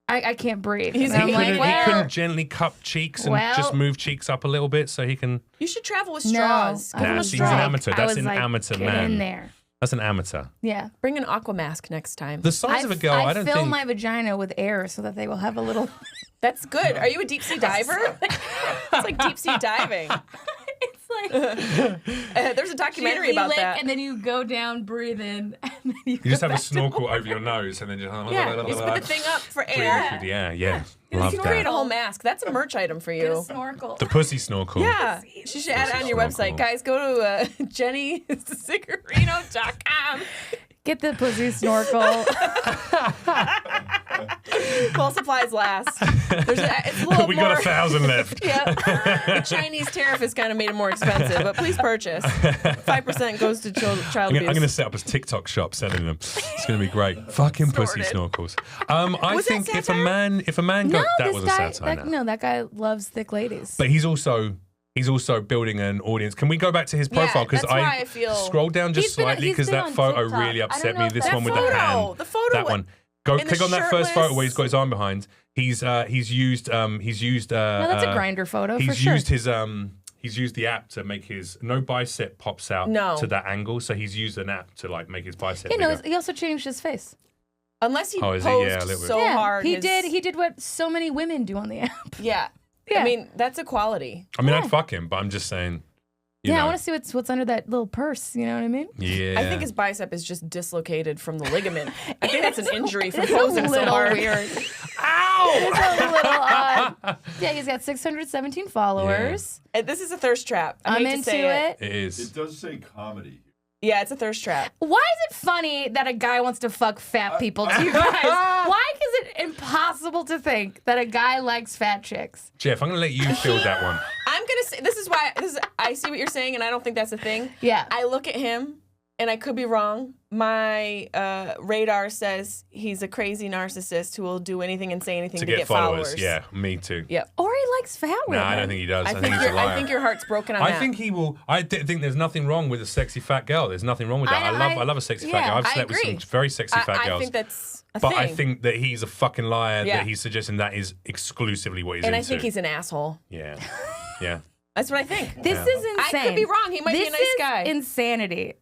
I can't breathe. He's- And I'm He like, couldn't, well, he couldn't gently cup cheeks and well- just move cheeks up a little bit so he can. You should travel with no, straws. I Nah, was she's an like- amateur. I That's was an like, amateur get man. in there. That's an amateur. Yeah. Bring an aqua mask next time. The size of a girl, I don't fill think. my vagina with air so that they will have a little. That's good. Are you a deep sea diver? It's like deep sea diving. It's like There's a documentary you about lick, that. and then you go down, breathe in, and then You just have a snorkel over your nose and then just. Yeah, you just put the thing up for Breathe air. through the air. Yeah, You love can create a that. whole mask. That's a merch item for get a you. snorkel. The pussy snorkel. Yeah, she should add it on your Pussy website. snorkel. Guys, go to JennyCigarino.com. Get the pussy snorkel. While supplies last. It's a little We more. got 1,000 left. Yep. The Chinese tariff has kind of made it more expensive, but please purchase. 5% goes to child I'm abuse. going to set up a TikTok shop selling them. It's going to be great. Fucking pussy Snorted. snorkels. I Was that think if a satire? man No, that this was a guy. satire. No. That guy loves thick ladies. But he's also building an audience. Can we go back to his profile? Because that's why I feel- scrolled down just He's been- slightly he's because been that on photo TikTok. really I upset don't know me. if This that one with photo, the hand. the photo That wa- one. Go In the click on that first photo where he's shirtless- got his arm behind. He's used No, that's a grinder photo for He's sure. used his he's used the app to make his no bicep pops out No. to that angle. So he's used an app to like make his bicep. Yeah, no, bigger. he also changed his face. Unless he Oh, is posed he? Yeah, a little bit. so hard. He his- did. He did what so many women do on the app. Yeah. Yeah. I mean, that's a quality. I mean, Yeah. I'd fuck him, but I'm just saying. You Yeah, I know. want to see what's under that little purse. You know what I mean? Yeah. I think his bicep is just dislocated from the ligament. I think that's an injury from It's a posing so little hard. weird. Ow! It's a little odd. Yeah, he's got 617 followers. And this is a thirst trap. I I'm hate to into say it. It is. It does say comedy. Yeah, it's a thirst trap. Why is it funny that a guy wants to fuck fat people to you guys? Why is it impossible to think that a guy likes fat chicks? Jeff, I'm gonna let you field that one. I'm gonna say this is why I see what you're saying, and I don't think that's a thing. Yeah. I look at him, and I could be wrong. My radar says he's a crazy narcissist who will do anything and say anything To to get followers. Yeah, me too. Yep. Or he likes fat No, women. I don't think he does. I, I think he's a liar. I think your heart's broken on I that. think he will. I think there's nothing wrong with a sexy fat girl. There's nothing wrong with that. I love a sexy fat yeah, girl. I've I slept with agree. some very sexy fat I girls. think that's a but thing. I think that he's a fucking liar. Yeah. That he's suggesting that is exclusively what he's and into. I think he's an asshole. Yeah, yeah. That's what I think. This is insane. I could be wrong. He might be a This nice is guy. insanity.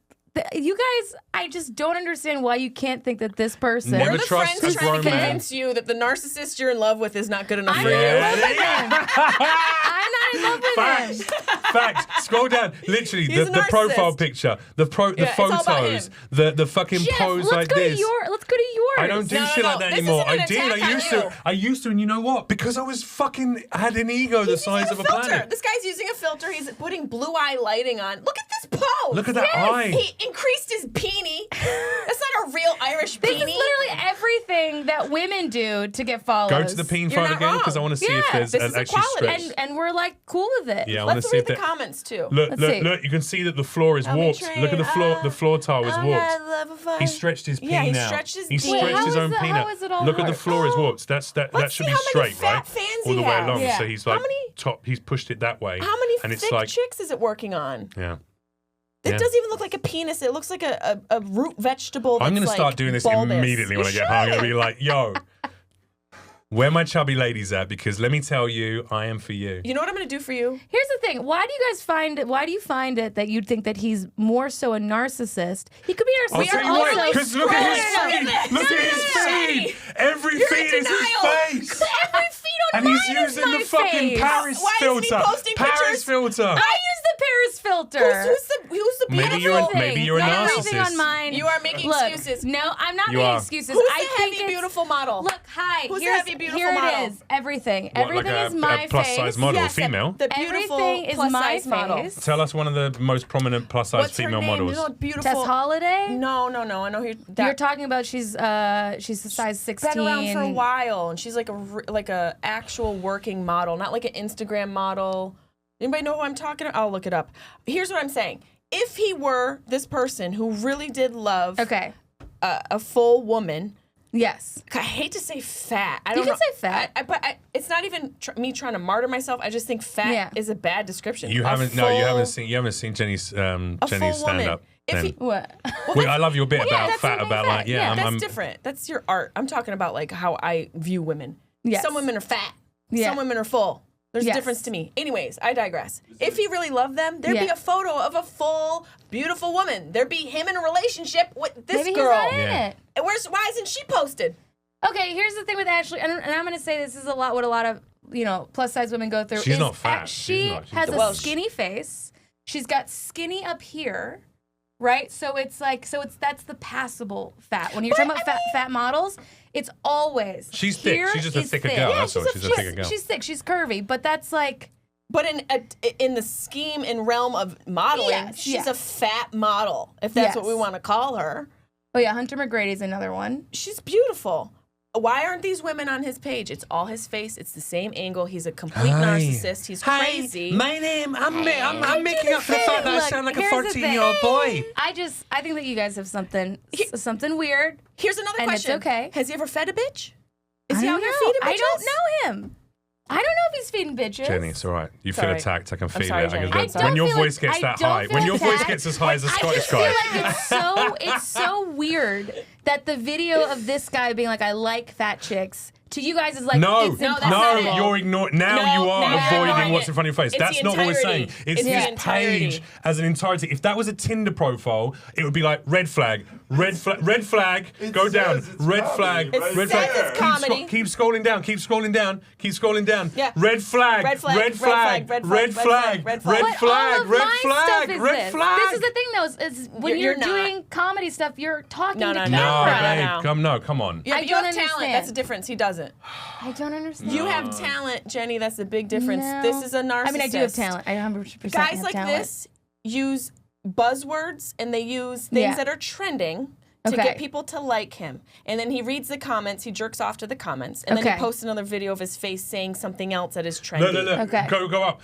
You guys, I just don't understand why you can't think that this person. Never We're the trust friends a trying to grown man. convince you that the narcissist you're in love with is not good enough for Yeah. you. I'm not in love with Facts. him. Facts. Scroll down. Literally, He's a the profile narcissist. picture, the it's all about photos, him. the fucking Jeff, pose let's like go this. let's go to yours. I don't do No, shit no, like that this anymore. isn't an I did. attack on you. I used to, and you know what? Because I was fucking had an ego the He's size using of a filter. planet. This guy's using a filter. He's putting blue eye lighting on. Look at this pose. Look at that eye. He increased his peenie. That's not a real Irish This peenie. is literally everything that women do to get followers. Go to the peen You're photo not again because I wrong. want to see if Yeah, there's this an is actually equality. stretch. And we're like cool with it. Yeah, I want Let's to see read if the that. comments too. Look, Let's look, see. look! You can see that the floor is I'm warped. betrayed. Look at the floor. The floor tile is I'm warped. gonna love a fight. He stretched his peen Yeah, he out. stretched his He peen. stretched How his is own it- peen how out. is it all Look at the warped? floor is warped. That Let's should see be how many straight, fat right? fans All he the way has. along. Yeah. So he's How like many- top. He's pushed it that way. How many And it's thick like chicks is it working on? yeah. It Yeah. doesn't even look like a penis. It looks like a root vegetable. I'm going gonna to start doing this bulbous. immediately when You I get home. I'm gonna should. be like, yo, where my chubby ladies at? Because let me tell you, I am for you. You know what I'm going to do for you? Here's the thing. Why do you find it that you'd think that he's more so a narcissist? He could be a I'll narcissist. tell you also, what, because look at his scrolling. feed. Look at his feed. Every You're feed in is his denial. face. Every feed on And mine he's is using my the fucking face. Paris Why isn't he filter. posting Paris pictures? filter. I use the Paris filter. Who's the Maybe beautiful? you're a Everything narcissist. on mine. You are making Look, excuses. No, I'm not You making are. excuses. Who's I the think heavy, it's- beautiful model? Look, hi. Who's the here's, heavy, beautiful here model? it is. Everything. What, Everything like is my a plus face. size model, Yes, female? The beautiful Everything is plus my size model. face. Tell us one of the most prominent plus size What's female her name? models. You know, beautiful. Tess Holiday? No. I know you're. You're talking about she's a size 16. Been around for a while, and she's like a actual working model, not like an Instagram model. Anybody know who I'm talking about? I'll look it up. Here's what I'm saying. If he were this person who really did love Okay. a full woman, Yes. I hate to say fat. I You don't can know. say fat. But it's not even me trying to martyr myself. I just think fat Yeah. is a bad description. You A haven't seen Jenny's full stand woman. up. If he- What? Wait, I love your bit yeah, about that's fat, what about I'm like, saying. yeah, that's I'm different. That's your art. I'm talking about like how I view women. Yes. Some women are fat. Yeah. Some women are full. There's Yes. a difference to me. Anyways, I digress. If he really loved them, there'd be Yeah. a photo of a full, beautiful woman. There'd be him in a relationship with this Maybe girl. he's not in Yeah. it. And why isn't she posted? Okay, here's the thing with Ashley, and I'm going to say this is a lot what a lot of plus size women go through. She's is not fat. She She's not. She's has a Welsh. skinny face. She's got skinny up here, right? So it's that's the passable fat. When you're talking about fat models, it's always She's thick. here She's just a is thicker thick. girl. Yeah, That's all. She's a thicker girl. She's thick. She's curvy, but that's like. But in the scheme and realm of modeling, Yes, she's yes. a fat model, if that's what Yes. we want to call her. Oh yeah, Hunter McGrady's another one. She's beautiful. Why aren't these women on his page? It's all his face. It's the same angle. He's a complete narcissist. He's crazy. My name. I'm making up for the thing. fact that I Look, sound like a here's the thing. 14-year-old boy. I think that you guys have something weird. Here's another And it's question. okay. Has he ever fed a bitch? Is I he don't out here know. feeding bitches? I don't know him. I don't know if he's feeding bitches. Jenny, it's all right. You feel Sorry. attacked. I can feel sorry, it. Jenny. I don't When your feel voice like- gets I that don't high, feel when your voice attacked. gets as high as a I Scottish just guy. feel like it's so weird that the video of this guy being like, I like fat chicks, to you guys is like, No, it's No, that's impossible. not it. you're ignoring. Now No, you are now you're avoiding ignoring what's it. in front of your face. It's That's the not what we're saying. entirety. It's It's the his entirety. page as an entirety. If that was a Tinder profile, it would be like red flag, red flag, red flag. It Go down, says it's red comedy flag, right red there. flag. It says it's comedy. Keep scrolling down. Keep scrolling down. Keep scrolling down. Yeah. Red flag, Red flag, red flag, red flag, red red flag, flag, red flag. red But flag, all of red my flag, stuff is red this. flag. This is the thing, though, is when You're you're not. doing comedy stuff, you're talking No, to no, No, camera. no. come on. Yeah, I but you don't have talent. understand. That's the difference. He doesn't. I don't understand. You have talent, Jenny. That's the big difference. No. This is a narcissist. I mean, I do have talent. I 100% Guys have like talent. this use buzzwords and they use things Yeah. that are trending to Okay. get people to like him. And then he reads the comments, he jerks off to the comments, and then Okay. he posts another video of his face saying something else that is trendy. No. Okay. Go up.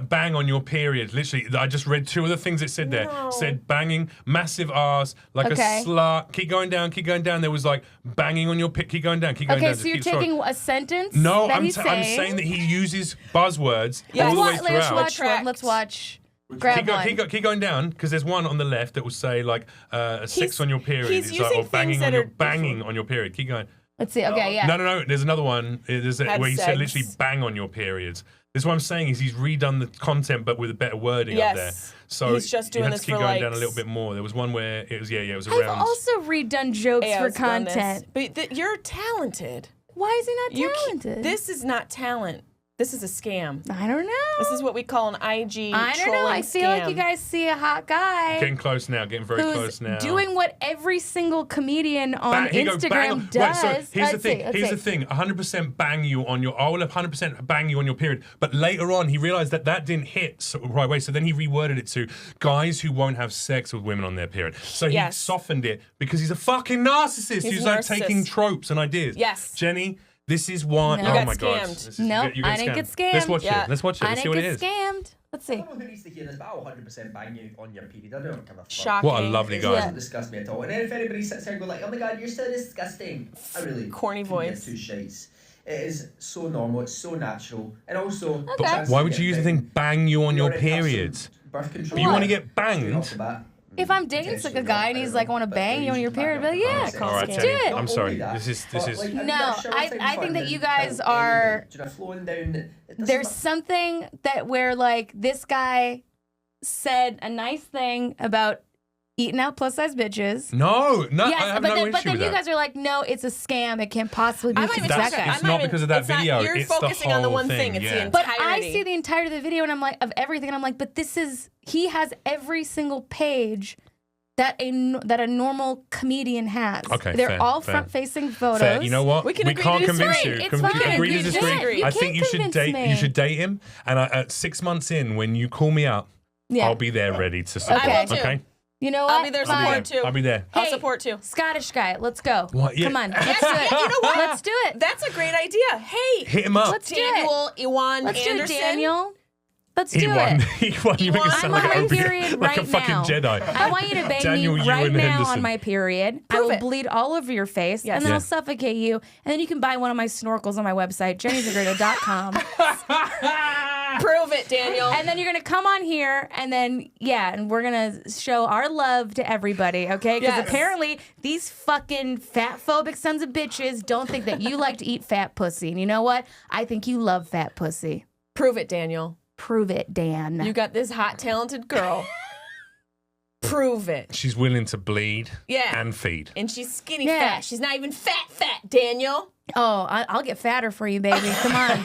Bang on your period. Literally, I just read two of the things it said there. No. Said banging, massive R's, like Okay. a slut. Keep going down. There was like banging on your Keep going down. Keep going down. Okay, Just so you're keep scrolling. taking a sentence No, that I'm he's saying that he uses buzzwords Yeah. all the way Let's throughout. watch one. Let's watch. Grab one. Keep going down because there's one on the left that will say like a 6 He's- on your period. he's It's like, using or banging things on that your are banging on your period. Keep going. Let's see. Okay, yeah. No. There's another one. There's Had where he said sex. literally bang on your periods. This is what I'm saying is he's redone the content but with a better wording up there. Yes. So He's just you doing have this to keep for going down a likes. little bit more. There was one where it was it was I've around. also redone jokes Yeah, for let's go on this. content. But you're talented. Why is he not You talented? This is not talent. This is a scam. I don't know. This is what we call an IG I don't know. trolling I feel like you scam. guys see a hot guy Getting close now. Getting very who's close now. doing what every single comedian on Bang- he goes, bang on- Instagram does. Right, so here's the Let's thing. see, let's Here's see. the thing. 100% bang you on your. I will 100% bang you on your period. But later on, he realized that didn't hit right way. So then he reworded it to guys who won't have sex with women on their period. So he Yes. softened it because he's a fucking narcissist. He's He's a like narcissist. taking tropes and ideas. Yes. Jenny. This is why. No. Oh You my got god. scammed. This is- Nope, you I didn't get scammed. Let's watch Yeah. it. Let's watch it. I Let's see didn't what it get is. scammed. Let's see. I don't know who needs to hear this, but I'll 100% bang you on your period. I don't give a fuck. Shocking. What a lovely It guy. doesn't disgust me at all. And then if anybody sits there and go like, "Oh my god, you're so disgusting," I really Corny couldn't give voice. two shites. It is so normal. It's so natural, and also. Okay. chance Why to would get you use the bang. thing bang you on We your already have some periods? Birth control. But you want to What? get Straight off banged? the bat. If I'm dating like a guy and he's like, I want to bang you on your period, but yeah, All right, let's Jenny, do it. I'm sorry. This is. No, I think that you guys are- There's something that where like this guy said a nice thing about eating out plus size bitches. No, I Yes, have but no then, issue but then with you that. guys are like, no, it's a scam. It can't possibly be I'm not because even of That's- that talking. guy. it's I'm not because of that it's not- video, You're it's the focusing on the whole one thing, thing. It's yeah. the But entirety. I see the entirety of the video and I'm like, of everything, and I'm like, but this is, he has every single page that a normal comedian has. Okay, They're fair, all fair. front-facing photos. Fair. You know what? We can agree can't to convince disagree. you. It's Can fine. agree to You disagree. can't. You I think can't you should convince date. me. You should date him. And at 6 months in, when you call me up, Yeah. I'll be there ready to support. I will too. Okay. You know what? I'll be there Fine. support too. I'll be there. I'll Hey, support too. Scottish guy, let's go. What? Yeah. Come on, let's do it. You know what? Let's do it. That's a great idea. Hey, Hit him up. Let's do it. Daniel Iwan Let's do it, Anderson. Daniel. Let's do He won. it. He won. You make it I'm sound on like my a period like a right fucking now. Jedi. I want you to bang Daniel me right Ewan now Henderson. on my period. I Prove will it. bleed all over your face, Yes. and then Yeah. I'll suffocate you. And then you can buy one of my snorkels on my website, jennysagreda.com. Prove it, Daniel. And then you're gonna come on here, and then and we're gonna show our love to everybody, okay? Because Yes. apparently these fucking fat phobic sons of bitches don't think that you like to eat fat pussy. And you know what? I think you love fat pussy. Prove it, Daniel. Prove it, Dan. You got this hot, talented girl. Prove it. She's willing to bleed Yeah. and feed. And she's skinny Yeah. fat. She's not even fat, Daniel. Oh, I'll get fatter for you, baby. Come on.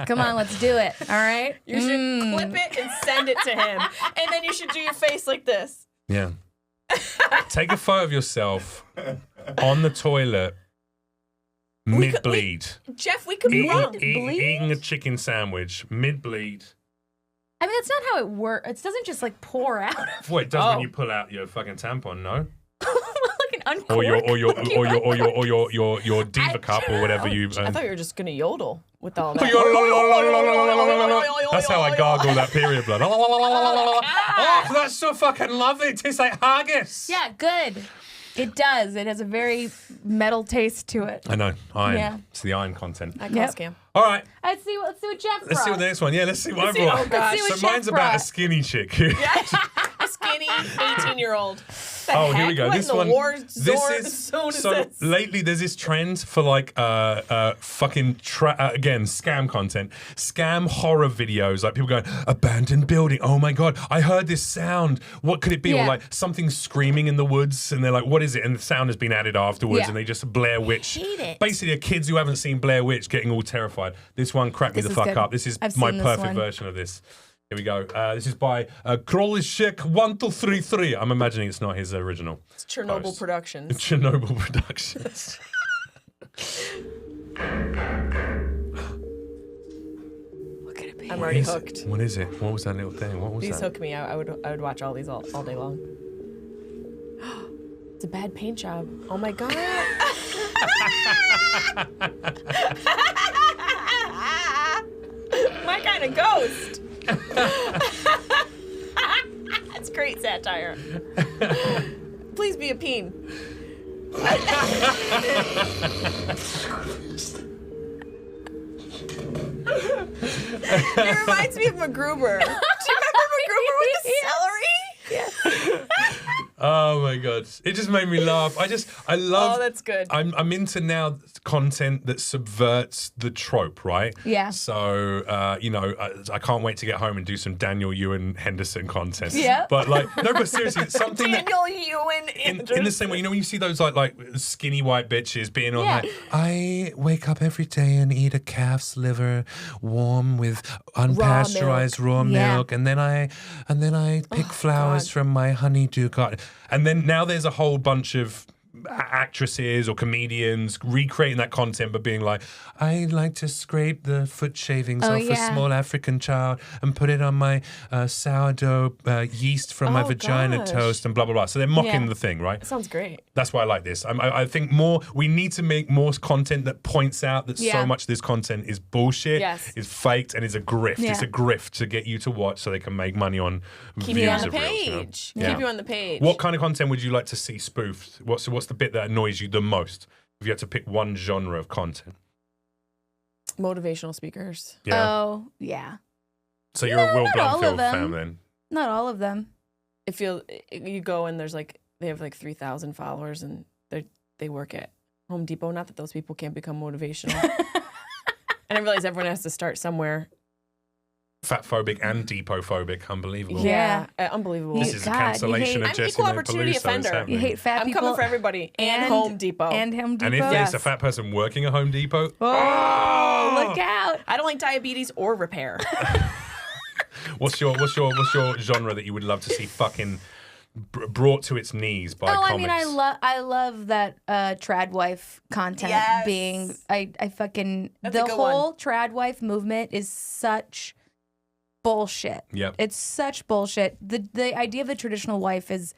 Come on, let's do it. All right? You should clip it and send it to him. And then you should do your face like this. Yeah. Take a photo of yourself on the toilet, mid-bleed. Jeff, we could be wrong. Eating a chicken sandwich, mid-bleed. I mean, that's not how it works. It doesn't just like pour out of Well, it does Oh. when you pull out your fucking tampon, no? like an uncorked. Or your diva cup or whatever you. I thought you were just going to yodel with all that. That's how I gargle that period blood. Oh, that's so fucking lovely. It tastes like haggis. Yeah, good. It does. It has a very metal taste to it. I know. Iron. Yeah. It's the iron content. I call Yep. scam. All right. Let's see what Jeff Let's see what the next one. Yeah, let's see what I brought. oh, gosh. Let's see what So mine's Jeff about a brought. skinny chick. A skinny 18-year-old. Oh, here we go. What This in the one. war This zone is is so this? lately. There's this trend for like fucking again scam content, scam horror videos. Like people going abandoned building. Oh my god, I heard this sound. What could it be? Or Yeah. like something screaming in the woods, and they're like, what is it? And the sound has been added afterwards, Yeah. and they just Blair Witch. hate it. Basically, are kids who haven't seen Blair Witch getting all terrified. This one cracked me This the is fuck good. up. This is I've my seen this perfect one. version of this. Here we go. This is by Krolishek 1233. I'm imagining it's not his original. It's Chernobyl Post. Productions. Chernobyl Productions. What could it be? I'm already Is it? hooked. What is it? What was that little thing? What was These that? hook me. I would watch all these all day long. It's a bad paint job. Oh my god. My kind of ghost. That's great satire. Please be a peen. It reminds me of MacGruber. Do you remember MacGruber with the celery? Oh my god! It just made me laugh. I love. Oh, that's good. I'm into now content that subverts the trope, right? Yeah. So I can't wait to get home and do some Daniel Ewan Henderson content. Yeah. But like, no, but seriously, it's something that. Daniel Ewan In the same way, when you see those like skinny white bitches being on Yeah. like, I wake up every day and eat a calf's liver, warm with unpasteurized raw Yeah. milk, and then I pick flowers God. from my honeydew garden, and then now there's a whole bunch of actresses or comedians recreating that content, but being like, I like to scrape the foot shavings Oh, off yeah. a small African child and put it on my sourdough yeast from my Oh, vagina gosh. toast and blah blah blah. So they're mocking Yeah. the thing, right? Sounds great. That's why I like this. I think we need to make more content that points out that so Yeah. much of this content is bullshit, Yes. is faked, and is a grift. Yeah. It's a grift to get you to watch so they can make money on Keep views you on the of reels, you know? page. Yeah. Keep you on the page. What kind of content would you like to see spoofed? What's the bit that annoys you the most? If you had to pick one genre of content. Motivational speakers. Yeah. Oh, yeah. So you're a Will not all of Blumfield them. fan then? Not all of them. It feels you go and there's like they have like 3,000 followers and they work at Home Depot. Not that those people can't become motivational. And I realize everyone has to start somewhere. Fatphobic and depophobic. Unbelievable. Yeah. Unbelievable. This is a God, you cancellation hate- of I'm equal Jessimae opportunity Peluso. offender. Is happening. You hate fat I'm people. coming for everybody and Home Depot. And Home Depot. And if there's a fat person working at Home Depot, Oh, look out. I don't like diabetes or repair. what's your genre that you would love to see fucking brought to its knees by Oh, comics? I mean, I love that trad wife content Yes. being. I fucking That's a the good whole trad wife movement is such bullshit. Yep. It's such bullshit. The idea of the traditional wife is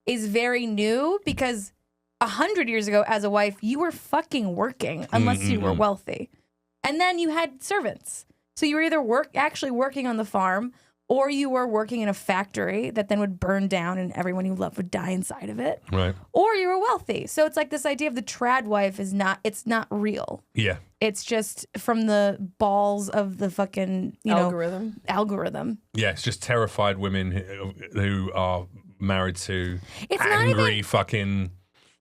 very new because 100 years ago, as a wife, you were fucking working unless you were wealthy, and then you had servants. So you were either actually working on the farm, or you were working in a factory that then would burn down and everyone you loved would die inside of it. Right. Or you were wealthy. So it's like this idea of the trad wife it's not real. Yeah. It's just from the balls of the fucking, algorithm. Yeah. It's just terrified women who are married to It's not angry even- fucking.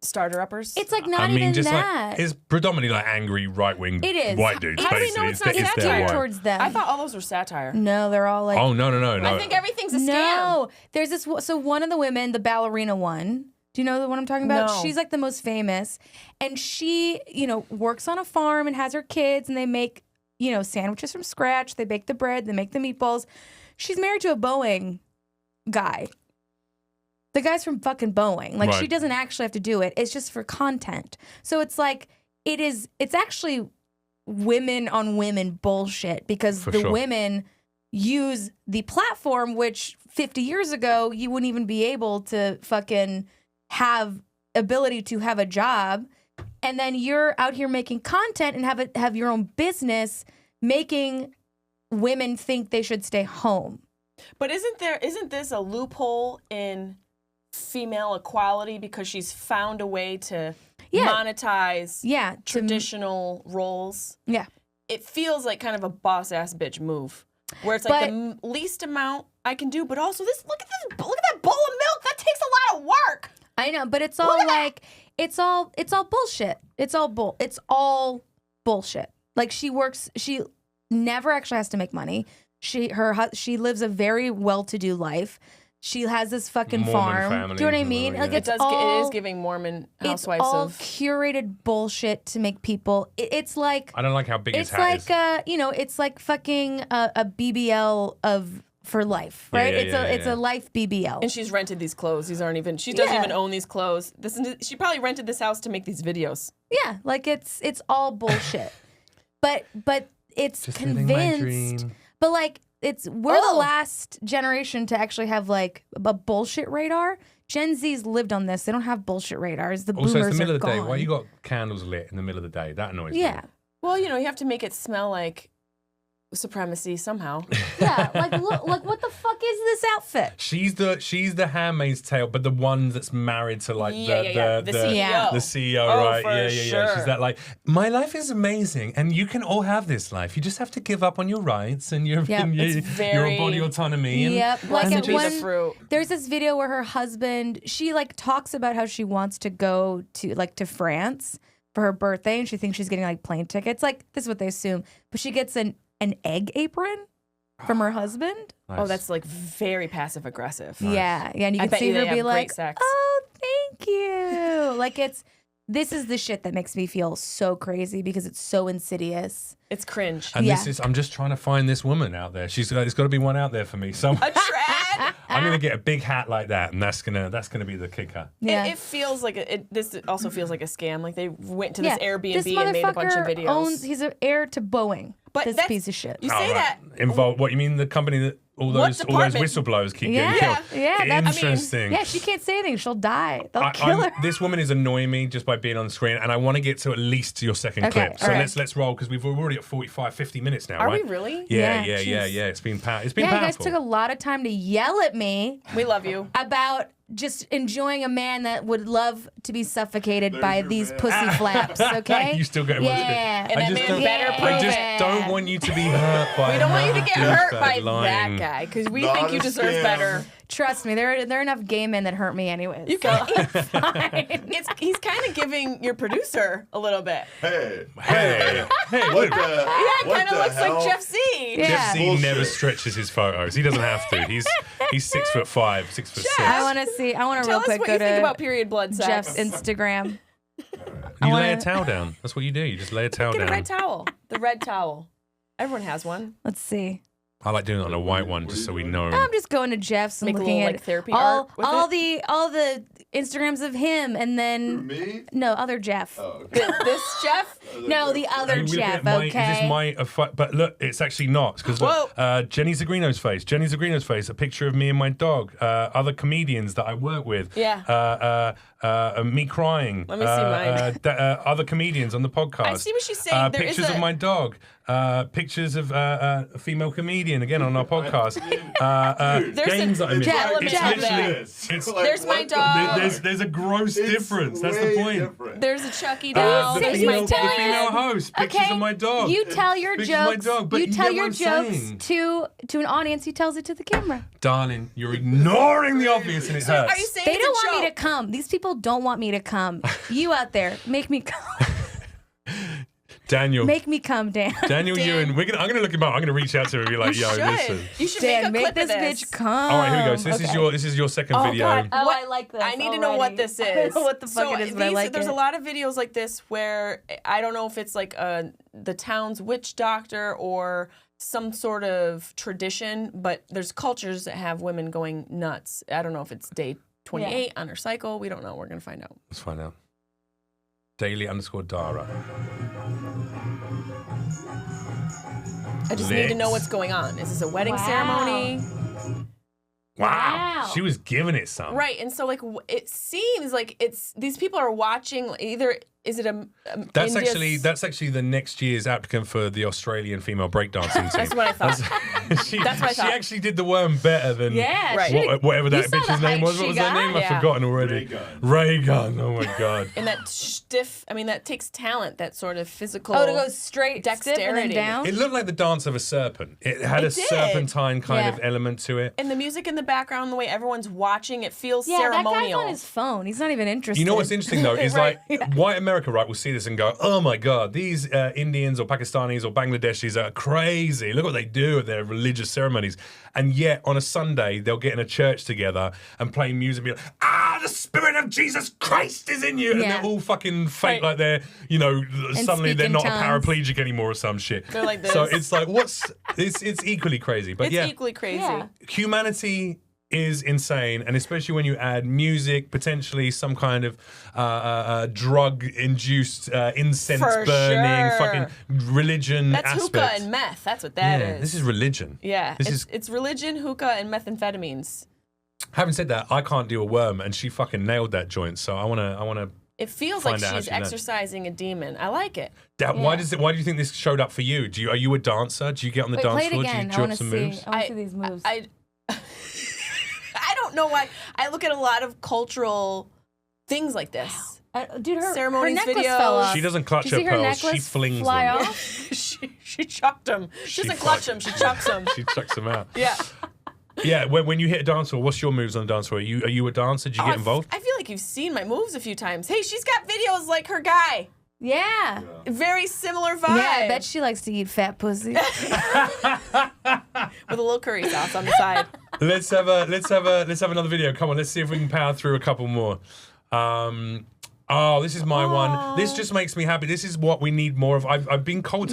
Starter uppers. It's like not I mean, even just that. like it's predominantly like angry right wing It is. white dudes. How do we basically. know it's not their satire? way. towards them. I thought all those were satire. No, they're all like Oh no. I think everything's a scam. No, there's this. So one of the women, the ballerina one. Do you know the one I'm talking about? No. She's like the most famous, and she, works on a farm and has her kids, and they make, sandwiches from scratch. They bake the bread. They make the meatballs. She's married to a Boeing guy. The guy's from fucking Boeing. Like, Right. she doesn't actually have to do it. It's just for content. So it's like it's actually women on women bullshit because For the sure. women use the platform, which 50 years ago, you wouldn't even be able to fucking have ability to have a job. And then you're out here making content and have your own business making women think they should stay home. But isn't this a loophole in female equality because she's found a way to Yeah. monetize Yeah. traditional roles. Yeah. It feels like kind of a boss ass bitch move, where it's like the least amount I can do, but also look at that bowl of milk. That takes a lot of work. I know, but it's all like it's all bullshit. It's all bullshit. Like she never actually has to make money. She lives a very well-to-do life. She has this fucking Mormon farm. family, Do you know what I mean? yeah. Like It is giving Mormon housewives it's all of. curated bullshit to make people. It's like I don't like how big his it's hat is. like it's like fucking a BBL for life, right? It's a life BBL. And she's rented these clothes. These aren't even. She doesn't even own these clothes. She probably rented this house to make these videos. Yeah, like it's all bullshit. but it's Just living my convinced. dream. But like we're the last generation to actually have like a bullshit radar. Gen Z's lived on this. They don't have bullshit radars. The Also, boomers it's the middle are of the day. gone. Why you got candles lit in the middle of the day? That annoys me. Yeah. Well, you have to make it smell like supremacy somehow. Yeah, like look, what the fuck is this outfit? She's the Handmaid's Tale, but the one that's married to like The CEO. the CEO, Oh, right? for Yeah. sure. She's that like, my life is amazing, and you can all have this life. You just have to give up on your rights and your Yep. your body autonomy. And, Yep. Like Blessed at be one, the fruit. there's this video where her husband, she like talks about how she wants to go to France for her birthday, and she thinks she's getting like plane tickets. Like this is what they assume, but she gets an egg apron from her husband. Nice. Oh, that's like very passive aggressive. Yeah, and you I can bet see you her they be have like, great sex. "Oh, thank you." Like this is the shit that makes me feel so crazy because it's so insidious. It's cringe. And Yeah. this is, I'm just trying to find this woman out there. There's got to be one out there for me. So A trad. I'm gonna get a big hat like that, and that's gonna be the kicker. Yeah. It feels like this also feels like a scam. Like they went to this Airbnb this and made a bunch of motherfucker videos. he's an heir to Boeing. But this that's- piece of shit. You say that. Involved? What you mean? The company that all What those department? whistleblowers keep Yeah, getting killed. yeah, that's- Interesting. Yeah, she can't say anything. She'll die. They'll kill her. This woman is annoying me just by being on the screen, and I want to get to at least your second Okay, clip. So all right. let's roll because we're already at 45, 50 minutes now, Are right? we really? Yeah. Yeah, It's been Yeah, you guys powerful. took a lot of time to yell at me We love you. about just enjoying a man that would love to be suffocated There's by your these man. pussy flaps, okay? You still get Yeah. And that man better I prove just it. don't want you to be hurt by We don't want you to get another hurt douchebag by lying. that guy because we Not think you a deserve scam. better. Trust me, there are enough gay men that hurt me anyways. You so can. it's fine. He's kind of giving your producer a little bit. Hey, Hey, what the? Yeah, it what kind of the looks hell? like Jeff Z. Yeah. Jeff Z Bullshit. never stretches his photos. He doesn't have to. He's 6'5", 6'6". I want to real Tell us quick what go you think to about period blood sex. Jeff's Instagram. You lay wanna- a towel down. That's what you do. You just lay a towel Get a down. red towel. The red towel. Everyone has one. Let's see. I like doing it on a white one just so we know. I'm just going to Jeff's and Make a looking little, at like, therapy all art with all it? the Instagrams of him, and then Me? no other Jeff. Oh, okay. This Jeff. No, the Hey, other we look Jeff. at my- Okay. Is this my? But look, it's actually not because Jenny Zagrino's face. Jenny Zagrino's face. A picture of me and my dog. Other comedians that I work with. Yeah. Me crying. Let me see mine. Other comedians on the podcast. I see what she's saying. There is Pictures of a- my dog. Pictures of a female comedian again on our podcast. There's games an that I miss. Jeff, It's Jeff. literally. This. It's, Like, There's my what the- dog. there's a gross It's difference. That's way the point. different. There's a Chucky doll. The There's female, my the dad. female host. Pictures Okay, of my dog. You tell your Pictures of my jokes. dog, but you you tell get your what I'm jokes saying. to an audience. He tells it to the camera. Darling, you're ignoring the obvious and it hurts. Are you saying They it's don't a want me to joke? come. These people don't want me to come. You out there, make me come. Daniel, Make me come, Dan. Daniel Dan. Ewan, I'm gonna look him up. I'm gonna reach out to him and be like, You yo, should. listen. You should Dan, make a make clip this of this. bitch come. All right, here we go. So this is your second Oh, video. God. Oh, What- I like this. I need to know what this I don't is. know what the fuck So it is, but I like there's it. a lot of videos like this where I don't know if it's like the town's witch doctor or some sort of tradition, but there's cultures that have women going nuts. I don't know if it's day 28 on her cycle. We don't know. We're gonna find out. Let's find out. Daily_Dara. I just need to know what's going on. Is this a wedding Wow. ceremony? Wow. She was giving it some. Right, and so like it seems like it's these people are watching either Is it a That's India's- actually the next year's applicant for the Australian female breakdancing team. That's what I thought. She, That's what I she thhat. actually did the worm better than Yeah, Right. she- whatever that you saw bitch's the name height was. What she was her got? name? I've Yeah. forgotten already. Ray Gun. Oh my god. And that stiff, I mean, that takes talent, that sort of physical. Oh, to go straight, stiff, and then Dexterity. down. It looked like the dance of a serpent. It had a It did. serpentine kind of Yeah. element to it. And the music in the background, the way everyone's watching, it feels Yeah, that guy's ceremonial. on his phone. He's not even interested. You know what's interesting though is Right. like white America, right, will see this and go, "Oh my god, these Indians or Pakistanis or Bangladeshis are crazy. Look what they do at their religious ceremonies." And yet on a Sunday they'll get in a church together and play music and be like, the spirit of Jesus Christ is in you, and Yeah. they're all fucking fake Right. like they're, suddenly speak they're in not tongues. a paraplegic anymore or some shit. They're like So this. it's like it's equally crazy, but It's yeah. equally crazy. Yeah. Humanity is insane, and especially when you add music, potentially some kind of drug-induced incense For burning, sure. fucking religion That's aspect. hookah and meth. That's what that is. Yeah, this is religion. Yeah, This it's religion, hookah, and methamphetamines. Having said that, I can't do a worm, and she fucking nailed that joint. So I wanna. It feels Find like out how she's she learned. exercising a demon. I like it. Why do you think this showed up for you? Are you a dancer? Do you get on the Wait, dance play it floor? Do again. you I drop want to some see. moves? I want to see these moves. I don't know why. I look at a lot of cultural things like this. Dude, her Ceremonies necklace videos. fell off. She doesn't clutch Did you her see her pearls. She necklace flings fly them. off? she chucked them. She doesn't clutch them. She chucks them. She chucks them out. Yeah. Yeah, when you hit a dance floor, what's your moves on the dance floor? Are you a dancer? Did you get involved? I feel like you've seen my moves a few times. Hey, she's got videos like her guy. Yeah. Very similar vibe. Yeah, I bet she likes to eat fat pussy. With a little curry sauce on the side. Let's have another video. Come on, let's see if we can power through a couple more. This is my one. This just makes me happy. This is what we need more of. I've been have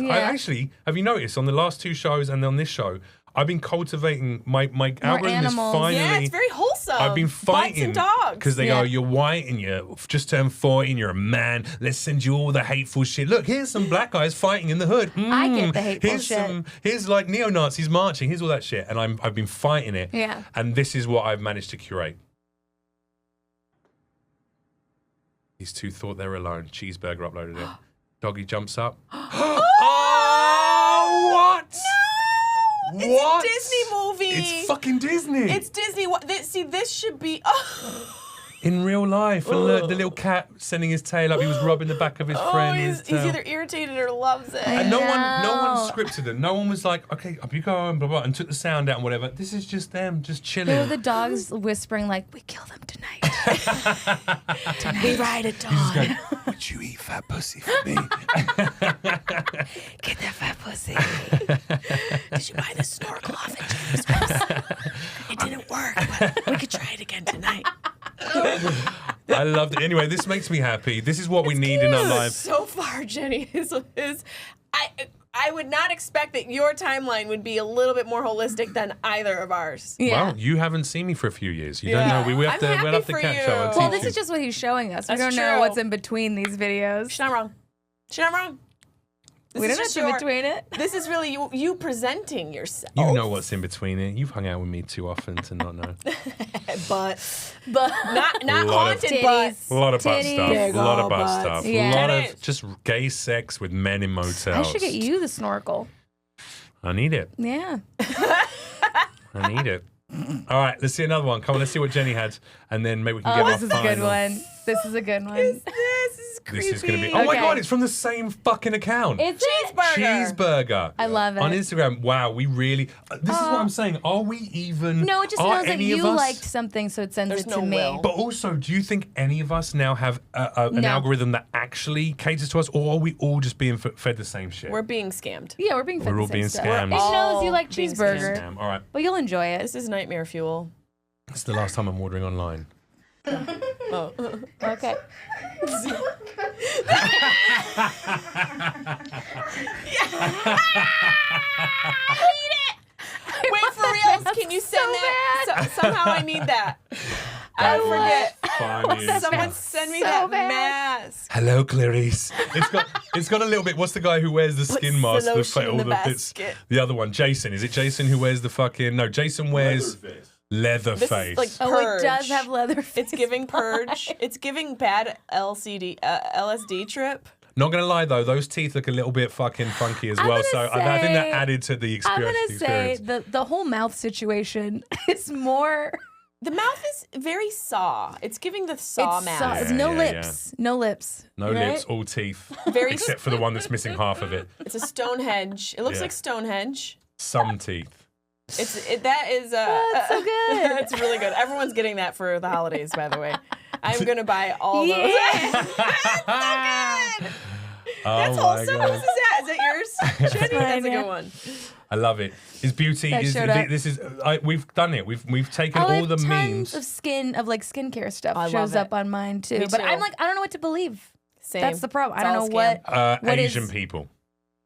you noticed on the last two shows and on this show, I've been cultivating my algorithm animals. is finally. Yeah, it's very wholesome. I've been fighting Butts and dogs. because they go, "You're white and you just turned 40 and you're a man. Let's send you all the hateful shit. Look, here's some black guys fighting in the hood. I get the hateful shit. Here's like neo-Nazis marching. Here's all that shit, and I've been fighting it. Yeah. And this is what I've managed to curate. These two thought they were alone. Cheeseburger uploaded it. Doggy jumps up. Oh, what? It's What? a Disney movie. It's fucking Disney. It's Disney. This should be. In real life. And look, the little cat sending his tail up. He was rubbing the back of his friend. with his He's tail. either irritated or loves it. And no one No. scripted it. No one was like, okay, up you go, and blah, blah, and took the sound out and whatever. This is just them, just chilling. There were the dogs whispering like, "We kill them tonight. We ride at dawn. Would you eat fat pussy for me? Get that fat pussy." Did you buy the snorkel off at James' house? It didn't work, but we could try it again tonight. I loved it. Anyway, this makes me happy. This is what we need in our lives. So far, Jenny I would not expect that your timeline would be a little bit more holistic than either of ours. Yeah. Well, you haven't seen me for a few years. You Yeah. don't know. We'll have I'm to happy catch for up. you. Well, this is just what he's showing us. We That's don't know true. what's in between these videos. She's not wrong. She's not wrong. We don't know what's in between it. This is really you presenting yourself. You know what's in between it. You've hung out with me too often to not know. but not lot of haunted titties. butts. A lot of butt Titties. stuff. Big A lot of ol' butt butts. stuff. Yeah. A lot Get of it. just gay sex with men in motels. I should get you the snorkel. I need it. Yeah. I need it. All right, let's see another one. Come on, let's see what Jenny had, and then maybe we can Oh, get this our is a good final. one. This is a good one. This is creepy. This is going to be. Oh my Okay. god, it's from the same fucking account. It's it. Cheeseburger. I love it. On Instagram. Wow, we really. This is what I'm saying. Are we even? No, it just are knows that any you of us, liked something, so it sends There's it to no me. will. But also, do you think any of us now have an No. algorithm that actually caters to us, or are we all just being fed the same shit? We're being scammed. Yeah, we're being fed We're the all same being stuff. scammed. It knows you like All being cheeseburger, Damn. All right, but you'll enjoy it. This is nightmare fuel. it's the last time I'm ordering online. Oh. Okay. Wait, for reals, can you send that? Somehow I need that. I forget. Funny. Someone send me So that bad. mask. Hello, Clarice. It's got a little bit. What's the guy who wears the skin mask? lotion in the bits. basket. The other one, Jason. Is it Jason who wears the fucking? No, Jason wears. Leatherface. Leatherface. This is like Oh, it Purge. does have leather. It's giving Purge. It's giving bad LSD trip. Not gonna lie though, those teeth look a little bit fucking funky as well. So I think that added to the I'm experience. gonna say the whole mouth situation is more. The mouth is very Saw. It's giving the Saw It's mask. it's no Yeah, lips. No lips. No right? lips, all teeth. Very. Except for the one that's missing half of it. It's a Stonehenge. It looks Yeah. like Stonehenge. Some teeth. That is That's so good. It's really good. Everyone's getting that for the holidays, by the way. I'm gonna buy all Yeah. those. That's so good. Oh That's my wholesome. God. Whose is that? Is that yours, Jenny? That's a yeah. good one. I love it. His beauty That is showed up. this is we've done it. We've taken I all have the tons memes. of skincare stuff I love shows it. up on mine too. Me But I'm too. like, I don't know what to believe. Same. That's the problem. It's I don't all know scam. what Asian is- people.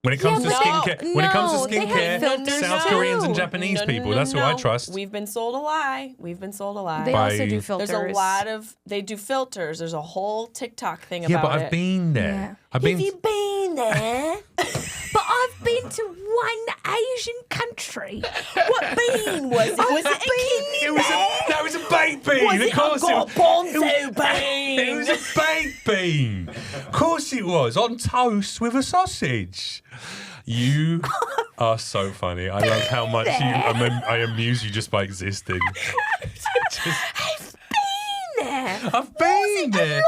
When it comes Yeah, to but skincare, when it comes to they have skincare, filters South too. Koreans and Japanese people. That's who I trust. We've been sold a lie. We've been sold a lie. They By- also do filters. There's a lot of they do filters. There's a whole TikTok thing Yeah, about but I've it. been there. Yeah. I've been. been there? But I've been to one Asian country. What bean was it? Was it a kidney It was that was a baked bean. Was of it a course garbanzo bean? It was a baked bean. Of course it was on toast with a sausage. You are so funny. I love how much I amuse you just by existing. I've been there.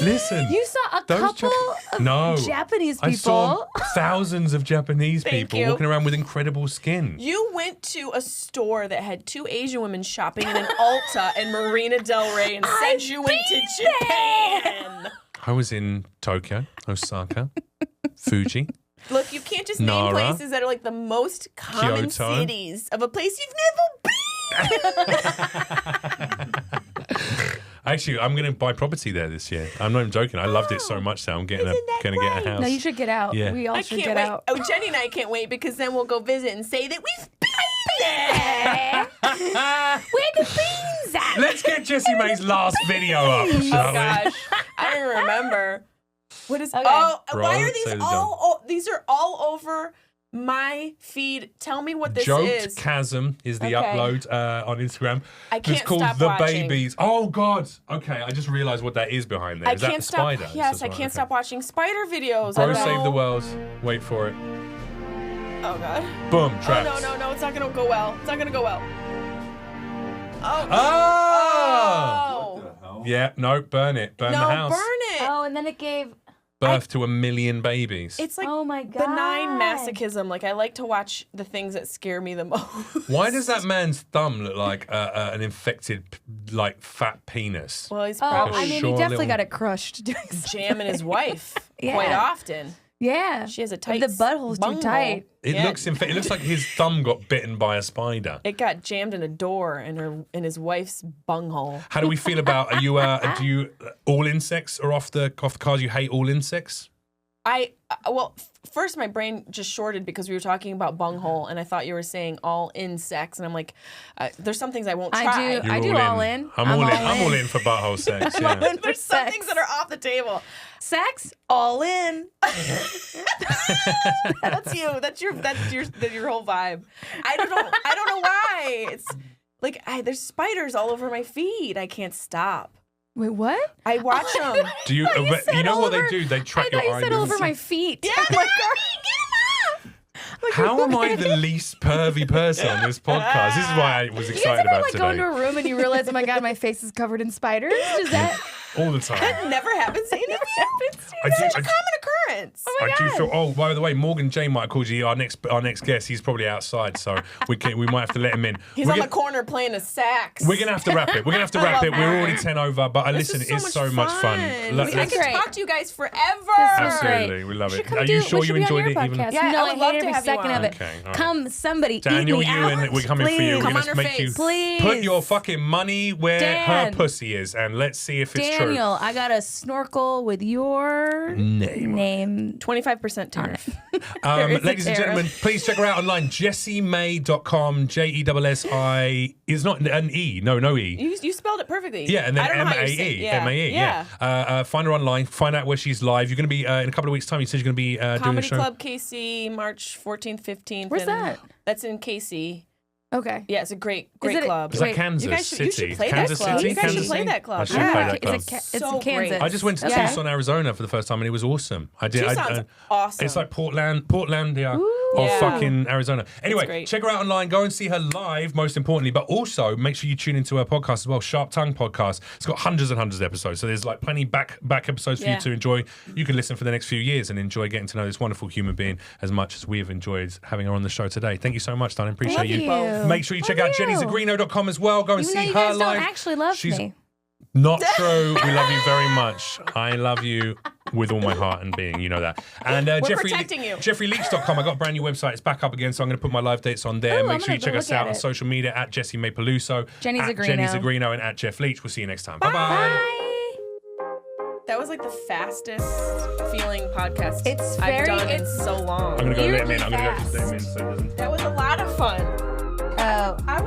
Listen, You saw a those couple of no, Japanese I saw people. thousands of Japanese Thank people you. walking around with incredible skin. You went to a store that had two Asian women shopping in an Ulta in Marina Del Rey and said you went to Japan. I was in Tokyo, Osaka, Fuji. Look, you can't just name Nara. places that are like the most common Kyoto. cities of a place you've never been. Actually, I'm going to buy property there this year. I'm not even joking. I loved it so much that I'm going to get a house. No, you should get out. Yeah. We all I should can't get wait. out. Oh, Jenny and I can't wait because then we'll go visit and say that we've been there. Where the beans at? Let's get Jessimae's last video up, shall Oh we? gosh, I don't remember. What is? Okay. Oh, Bro, why are say these the all? Oh, these are all over my feed. Tell me what this Joked is. Chasm is the Okay. upload on Instagram. I can't It's called stop The watching. Babies. Oh God. Okay, I just realized what that is behind there. I Is that can't a stop. spider? Yes, Is I that can't okay. stop watching spider videos. I Bro don't save know. the world. Wait for it. Oh god. Boom. Oh Traps. no, it's not gonna go well. It's not gonna go well. Oh. Oh. What the hell? Yeah. No. Burn it. Burn No, the house. burn it. Oh, and then it gave. Birth to 1 million babies. It's like Oh my god. benign masochism. Like I like to watch the things that scare me the most. Why does that man's thumb look like an infected, like fat penis? Well, he's Oh, probably I mean, Sure he definitely little- got it crushed doing something. jamming his wife Yeah. quite often. Yeah. She has a tight. The butthole's too bunghole. tight. It Yeah. It looks like his thumb got bitten by a spider. It got jammed in a door in his wife's bunghole. How do we feel about? Are you? Do you all insects are off the cards? You hate all insects? First my brain just shorted because we were talking about bunghole, and I thought you were saying all insects, and I'm like, there's some things I won't I try. do. I do all in. I'm all in. I'm all in for butthole sex. Yeah. There's some Sex. things that are off the table. Sex, all in. That's you. That's your whole vibe. I don't know why. It's like there's spiders all over my feed. I can't stop. Wait, what? I watch them. Do you? thought you But said you know what over- they do? They I track thought your you said eye over movements. my feet. Yeah. I'm like, How am I the least pervy person on this podcast? This is why I was you guys excited ever about like go today. into a room and you realize, oh my god, my face is covered in spiders? Does that? All the time. That never happens to any of you. I It's do- such a I- common occurrence. I do feel. Oh, by the way, Morgan J might have called you our next guest. He's probably outside, so we might have to let him in. He's We're on the gonna- corner playing a sax. We're gonna have to wrap it. We're gonna have to wrap it. We're already 10 over, but This listen, is it's so much fun. I Let's- could Great. talk to you guys forever. This is great. Absolutely, we love You it. should come Are do- you we sure should you be on enjoyed your it? Even podcast. Yeah, no, I I would love hate to every have you second on. of it. Okay, all right. Come, somebody, Daniel, eat me Ewan, out. we're coming for you. Please. We're Come gonna on her make you face. Please. put your fucking money where her Dan. pussy is, and let's see if it's Daniel, I got a snorkel with your true. name. 25% tariff. There is a Ladies and tariff. gentlemen, please check her out online. Jessimae.com. JESSI. It's not an E. No E. You spelled it perfectly. Yeah, and then I don't know how you say it. M-A-E. M-A-E, yeah. Find her online. Find out where she's live. You're going to be, in a couple of weeks' time, you said you're going to be doing a Comedy show. Club KC, March 14th, 15th. Where's and that? That's in KC. Okay. Yeah, it's a great it- club. Is that Wait, Kansas you guys City? should play Kansas that club. City? You guys should Kansas play City? that club. I should play that club. It's So in Kansas. great. I just went to Okay. Tucson, Arizona for the first time, and it was awesome. I did. Tucson's awesome. It's like Portlandia of Yeah. fucking Arizona. Anyway, great. check her out online. Go and see her live, most importantly. But also, make sure you tune into her podcast as well, Sharp Tongue Podcast. It's got hundreds and hundreds of episodes. So there's like plenty back episodes for you Yeah. to enjoy. You can listen for the next few years and enjoy getting to know this wonderful human being as much as we have enjoyed having her on the show today. Thank you so much, darling. Appreciate Love you. Make sure you check Love out you. JennyZagrino.com as well. Go and Even see though you her guys live. don't actually love She's me. Not true. We love you very much. I love you with all my heart and being. You know that. And protecting you. JeffreyLeach.com. I got a brand new website. It's back up again, so I'm going to put my live dates on there. Ooh, Make I'm sure you gonna check us look out at on it. social media at Jessimae Peluso, Jenny at Zagrino. Jenny Zagrino, and at Jeff Leach. We'll see you next time. Bye-bye. Bye. That was like the fastest feeling podcast It's I've very- done in it's- so long. I'm going to go let him in. Weirdly I'm going to go fast. just let him in so he doesn't... That was a lot of fun. Oh. I